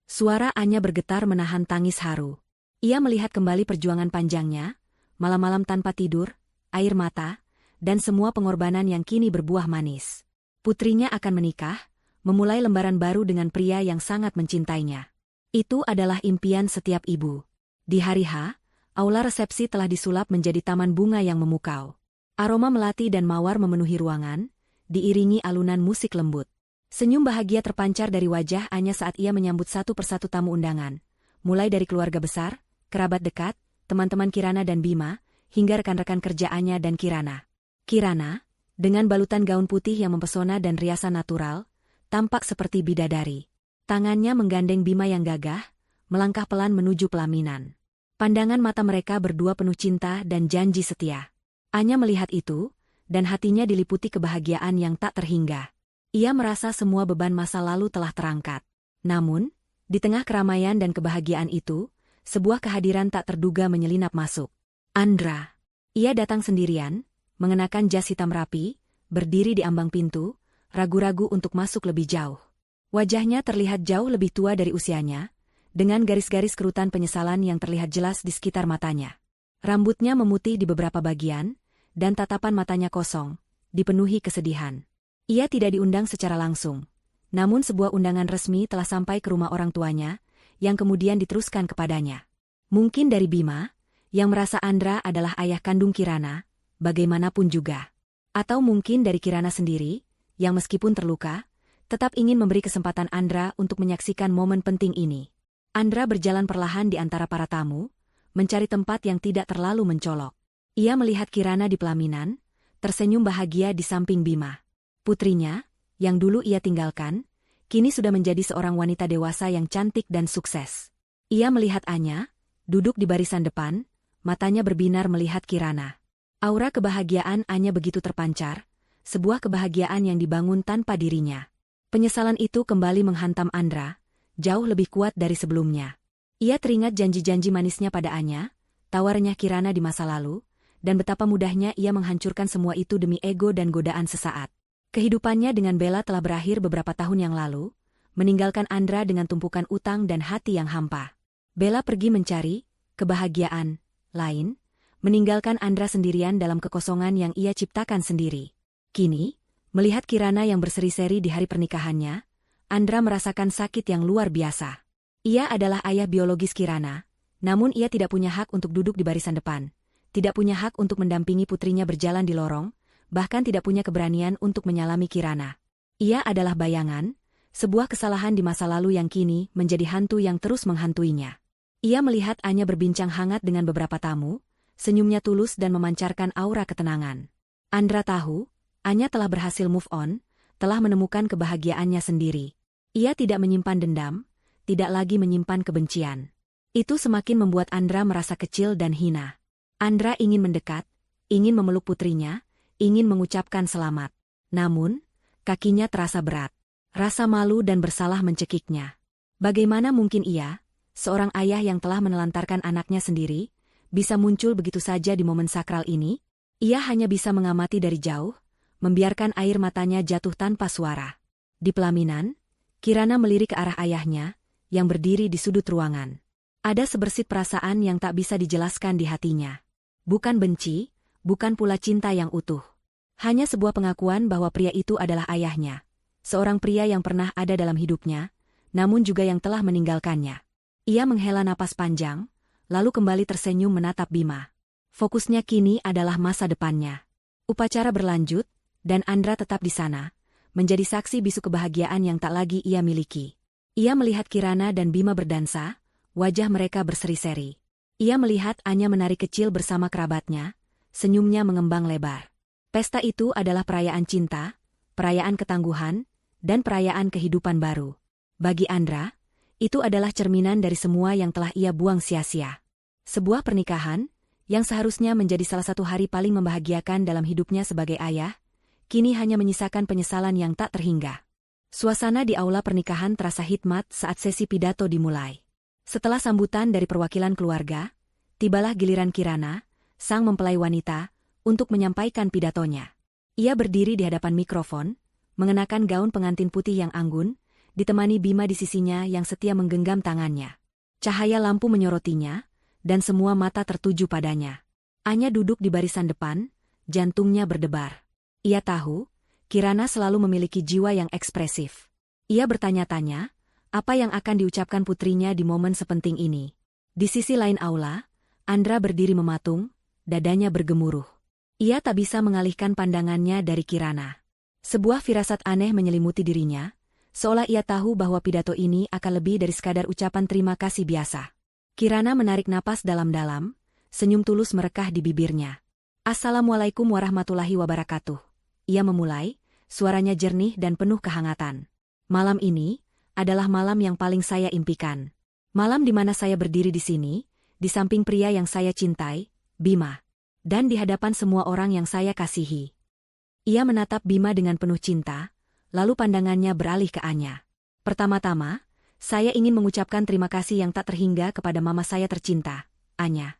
Suara Anya bergetar menahan tangis haru. Ia melihat kembali perjuangan panjangnya, malam-malam tanpa tidur, air mata, dan semua pengorbanan yang kini berbuah manis. Putrinya akan menikah, memulai lembaran baru dengan pria yang sangat mencintainya. Itu adalah impian setiap ibu. Di hari H, aula resepsi telah disulap menjadi taman bunga yang memukau. Aroma melati dan mawar memenuhi ruangan, diiringi alunan musik lembut. Senyum bahagia terpancar dari wajah Anya saat ia menyambut satu persatu tamu undangan, mulai dari keluarga besar, kerabat dekat, teman-teman Kirana dan Bima, hingga rekan-rekan kerja Anya dan Kirana. Kirana, dengan balutan gaun putih yang mempesona dan riasan natural, tampak seperti bidadari. Tangannya menggandeng Bima yang gagah, melangkah pelan menuju pelaminan. Pandangan mata mereka berdua penuh cinta dan janji setia. Anya melihat itu, dan hatinya diliputi kebahagiaan yang tak terhingga. Ia merasa semua beban masa lalu telah terangkat. Namun, di tengah keramaian dan kebahagiaan itu, sebuah kehadiran tak terduga menyelinap masuk. Andra. Ia datang sendirian, mengenakan jas hitam rapi, berdiri di ambang pintu, ragu-ragu untuk masuk lebih jauh. Wajahnya terlihat jauh lebih tua dari usianya, dengan garis-garis kerutan penyesalan yang terlihat jelas di sekitar matanya. Rambutnya memutih di beberapa bagian, dan tatapan matanya kosong, dipenuhi kesedihan. Ia tidak diundang secara langsung, namun sebuah undangan resmi telah sampai ke rumah orang tuanya, yang kemudian diteruskan kepadanya. Mungkin dari Bima, yang merasa Andra adalah ayah kandung Kirana, bagaimanapun juga. Atau mungkin dari Kirana sendiri, yang meskipun terluka, tetap ingin memberi kesempatan Andra untuk menyaksikan momen penting ini. Andra berjalan perlahan di antara para tamu, mencari tempat yang tidak terlalu mencolok. Ia melihat Kirana di pelaminan, tersenyum bahagia di samping Bima. Putrinya, yang dulu ia tinggalkan, kini sudah menjadi seorang wanita dewasa yang cantik dan sukses. Ia melihat Anya, duduk di barisan depan, matanya berbinar melihat Kirana. Aura kebahagiaan Anya begitu terpancar, sebuah kebahagiaan yang dibangun tanpa dirinya. Penyesalan itu kembali menghantam Andra, jauh lebih kuat dari sebelumnya. Ia teringat janji-janji manisnya pada Anya, tawarnya Kirana di masa lalu, dan betapa mudahnya ia menghancurkan semua itu demi ego dan godaan sesaat. Kehidupannya dengan Bella telah berakhir beberapa tahun yang lalu, meninggalkan Andra dengan tumpukan utang dan hati yang hampa. Bella pergi mencari kebahagiaan lain, meninggalkan Andra sendirian dalam kekosongan yang ia ciptakan sendiri. Kini, melihat Kirana yang berseri-seri di hari pernikahannya, Andra merasakan sakit yang luar biasa. Ia adalah ayah biologis Kirana, namun ia tidak punya hak untuk duduk di barisan depan, tidak punya hak untuk mendampingi putrinya berjalan di lorong, bahkan tidak punya keberanian untuk menyalami Kirana. Ia adalah bayangan, sebuah kesalahan di masa lalu yang kini menjadi hantu yang terus menghantuinya. Ia melihat Anya berbincang hangat dengan beberapa tamu, senyumnya tulus dan memancarkan aura ketenangan. Andra tahu, Anya telah berhasil move on, telah menemukan kebahagiaannya sendiri. Ia tidak menyimpan dendam, tidak lagi menyimpan kebencian. Itu semakin membuat Andra merasa kecil dan hina. Andra ingin mendekat, ingin memeluk putrinya, ingin mengucapkan selamat. Namun, kakinya terasa berat. Rasa malu dan bersalah mencekiknya. Bagaimana mungkin ia, seorang ayah yang telah menelantarkan anaknya sendiri, bisa muncul begitu saja di momen sakral ini? Ia hanya bisa mengamati dari jauh, membiarkan air matanya jatuh tanpa suara. Di pelaminan, Kirana melirik ke arah ayahnya, yang berdiri di sudut ruangan. Ada sebersit perasaan yang tak bisa dijelaskan di hatinya. Bukan benci, bukan pula cinta yang utuh. Hanya sebuah pengakuan bahwa pria itu adalah ayahnya. Seorang pria yang pernah ada dalam hidupnya, namun juga yang telah meninggalkannya. Ia menghela napas panjang, lalu kembali tersenyum menatap Bima. Fokusnya kini adalah masa depannya. Upacara berlanjut, dan Andra tetap di sana, menjadi saksi bisu kebahagiaan yang tak lagi ia miliki. Ia melihat Kirana dan Bima berdansa, wajah mereka berseri-seri. Ia melihat Anya menari kecil bersama kerabatnya, senyumnya mengembang lebar. Pesta itu adalah perayaan cinta, perayaan ketangguhan, dan perayaan kehidupan baru. Bagi Andra, itu adalah cerminan dari semua yang telah ia buang sia-sia. Sebuah pernikahan, yang seharusnya menjadi salah satu hari paling membahagiakan dalam hidupnya sebagai ayah, kini hanya menyisakan penyesalan yang tak terhingga. Suasana di aula pernikahan terasa hikmat saat sesi pidato dimulai. Setelah sambutan dari perwakilan keluarga, tibalah giliran Kirana, sang mempelai wanita, untuk menyampaikan pidatonya. Ia berdiri di hadapan mikrofon, mengenakan gaun pengantin putih yang anggun, ditemani Bima di sisinya yang setia menggenggam tangannya. Cahaya lampu menyorotinya, dan semua mata tertuju padanya. Anya duduk di barisan depan, jantungnya berdebar. Ia tahu, Kirana selalu memiliki jiwa yang ekspresif. Ia bertanya-tanya, apa yang akan diucapkan putrinya di momen sepenting ini. Di sisi lain aula, Andra berdiri mematung, dadanya bergemuruh. Ia tak bisa mengalihkan pandangannya dari Kirana. Sebuah firasat aneh menyelimuti dirinya, seolah ia tahu bahwa pidato ini akan lebih dari sekadar ucapan terima kasih biasa. Kirana menarik napas dalam-dalam, senyum tulus merekah di bibirnya. Assalamualaikum warahmatullahi wabarakatuh. Ia memulai, suaranya jernih dan penuh kehangatan. Malam ini adalah malam yang paling saya impikan. Malam di mana saya berdiri di sini, di samping pria yang saya cintai, Bima. Dan di hadapan semua orang yang saya kasihi. Ia menatap Bima dengan penuh cinta, lalu pandangannya beralih ke Anya. Pertama-tama, saya ingin mengucapkan terima kasih yang tak terhingga kepada mama saya tercinta, Anya.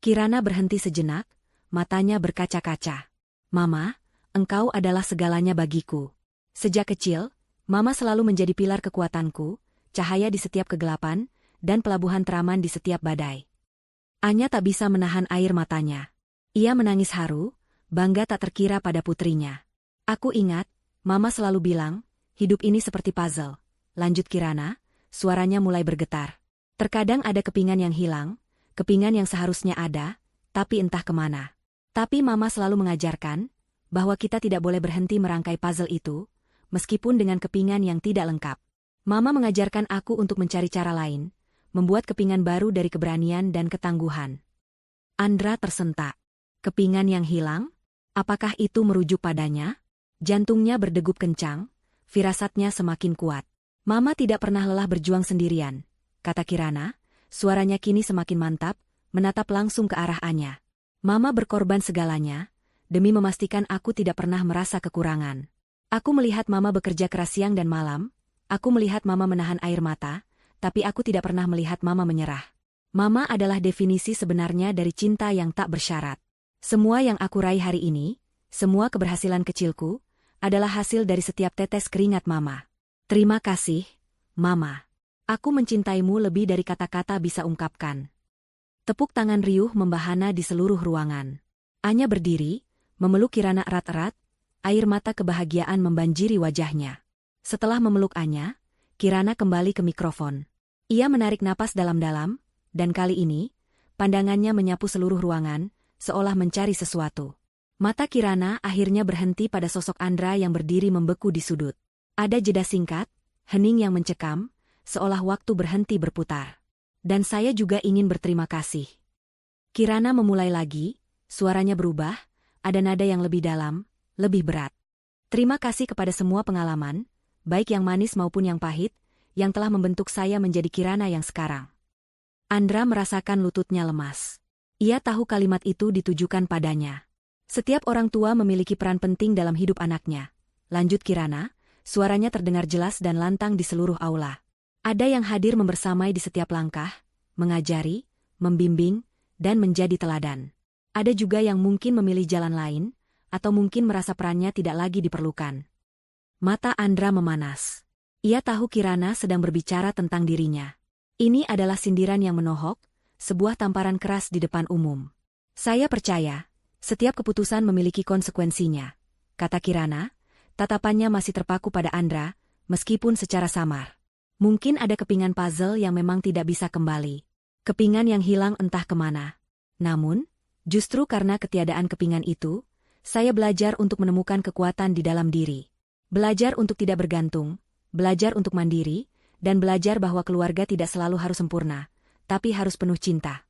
Kirana berhenti sejenak, matanya berkaca-kaca. Mama, engkau adalah segalanya bagiku. Sejak kecil, mama selalu menjadi pilar kekuatanku, cahaya di setiap kegelapan, dan pelabuhan teraman di setiap badai. Anya tak bisa menahan air matanya. Ia menangis haru, bangga tak terkira pada putrinya. Aku ingat, mama selalu bilang, hidup ini seperti puzzle. Lanjut Kirana, suaranya mulai bergetar. Terkadang ada kepingan yang hilang, kepingan yang seharusnya ada, tapi entah kemana. Tapi mama selalu mengajarkan, bahwa kita tidak boleh berhenti merangkai puzzle itu, meskipun dengan kepingan yang tidak lengkap. Mama mengajarkan aku untuk mencari cara lain, membuat kepingan baru dari keberanian dan ketangguhan. Andra tersentak. Kepingan yang hilang? Apakah itu merujuk padanya? Jantungnya berdegup kencang, firasatnya semakin kuat. Mama tidak pernah lelah berjuang sendirian, kata Kirana, suaranya kini semakin mantap, menatap langsung ke arah Anya. Mama berkorban segalanya, demi memastikan aku tidak pernah merasa kekurangan. Aku melihat mama bekerja keras siang dan malam, aku melihat mama menahan air mata, tapi aku tidak pernah melihat mama menyerah. Mama adalah definisi sebenarnya dari cinta yang tak bersyarat. Semua yang aku raih hari ini, semua keberhasilan kecilku, adalah hasil dari setiap tetes keringat mama. Terima kasih, mama. Aku mencintaimu lebih dari kata-kata bisa ungkapkan. Tepuk tangan riuh membahana di seluruh ruangan. Anya berdiri, memeluk Kirana erat-erat, air mata kebahagiaan membanjiri wajahnya. Setelah memeluk Anya, Kirana kembali ke mikrofon. Ia menarik napas dalam-dalam, dan kali ini, pandangannya menyapu seluruh ruangan, seolah mencari sesuatu. Mata Kirana akhirnya berhenti pada sosok Andra yang berdiri membeku di sudut. Ada jeda singkat, hening yang mencekam, seolah waktu berhenti berputar. Dan saya juga ingin berterima kasih. Kirana memulai lagi, suaranya berubah, ada nada yang lebih dalam, lebih berat. Terima kasih kepada semua pengalaman, baik yang manis maupun yang pahit, yang telah membentuk saya menjadi Kirana yang sekarang. Andra merasakan lututnya lemas. Ia tahu kalimat itu ditujukan padanya. Setiap orang tua memiliki peran penting dalam hidup anaknya. Lanjut Kirana, suaranya terdengar jelas dan lantang di seluruh aula. Ada yang hadir membersamai di setiap langkah, mengajari, membimbing, dan menjadi teladan. Ada juga yang mungkin memilih jalan lain, atau mungkin merasa perannya tidak lagi diperlukan. Mata Andra memanas. Ia tahu Kirana sedang berbicara tentang dirinya. Ini adalah sindiran yang menohok, sebuah tamparan keras di depan umum. Saya percaya, setiap keputusan memiliki konsekuensinya, kata Kirana, tatapannya masih terpaku pada Andra, meskipun secara samar. Mungkin ada kepingan puzzle yang memang tidak bisa kembali. Kepingan yang hilang entah kemana. Namun, justru karena ketiadaan kepingan itu, saya belajar untuk menemukan kekuatan di dalam diri. Belajar untuk tidak bergantung, belajar untuk mandiri, dan belajar bahwa keluarga tidak selalu harus sempurna, tapi harus penuh cinta.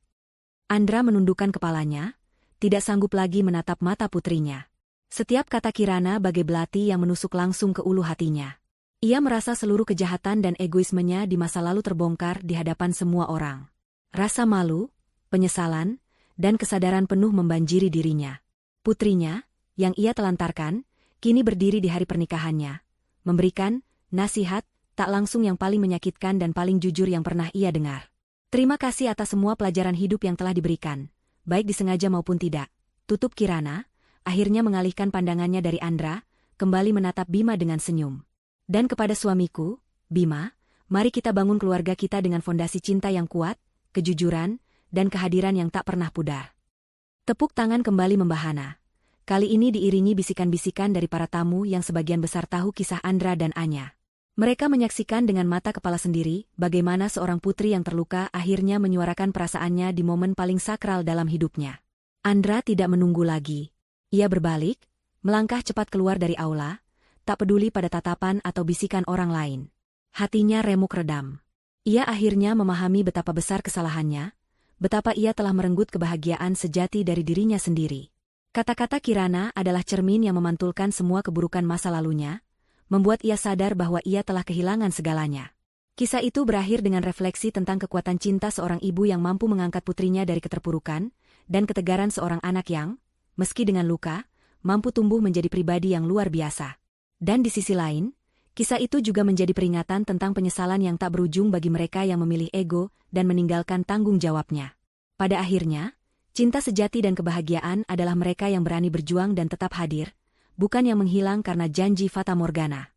Andra menundukkan kepalanya, tidak sanggup lagi menatap mata putrinya. Setiap kata Kirana bagai belati yang menusuk langsung ke ulu hatinya. Ia merasa seluruh kejahatan dan egoismenya di masa lalu terbongkar di hadapan semua orang. Rasa malu, penyesalan, dan kesadaran penuh membanjiri dirinya. Putrinya, yang ia telantarkan, kini berdiri di hari pernikahannya, memberikan nasihat tak langsung yang paling menyakitkan dan paling jujur yang pernah ia dengar. Terima kasih atas semua pelajaran hidup yang telah diberikan, baik disengaja maupun tidak. Tutup Kirana, akhirnya mengalihkan pandangannya dari Andra, kembali menatap Bima dengan senyum. Dan kepada suamiku, Bima, mari kita bangun keluarga kita dengan fondasi cinta yang kuat, kejujuran, dan kehadiran yang tak pernah pudar. Tepuk tangan kembali membahana. Kali ini diiringi bisikan-bisikan dari para tamu yang sebagian besar tahu kisah Andra dan Anya. Mereka menyaksikan dengan mata kepala sendiri bagaimana seorang putri yang terluka akhirnya menyuarakan perasaannya di momen paling sakral dalam hidupnya. Andra tidak menunggu lagi. Ia berbalik, melangkah cepat keluar dari aula, tak peduli pada tatapan atau bisikan orang lain. Hatinya remuk redam. Ia akhirnya memahami betapa besar kesalahannya, betapa ia telah merenggut kebahagiaan sejati dari dirinya sendiri. Kata-kata Kirana adalah cermin yang memantulkan semua keburukan masa lalunya, membuat ia sadar bahwa ia telah kehilangan segalanya. Kisah itu berakhir dengan refleksi tentang kekuatan cinta seorang ibu yang mampu mengangkat putrinya dari keterpurukan, dan ketegaran seorang anak yang, meski dengan luka, mampu tumbuh menjadi pribadi yang luar biasa. Dan di sisi lain, kisah itu juga menjadi peringatan tentang penyesalan yang tak berujung bagi mereka yang memilih ego dan meninggalkan tanggung jawabnya. Pada akhirnya, cinta sejati dan kebahagiaan adalah mereka yang berani berjuang dan tetap hadir, bukan yang menghilang karena janji fata morgana.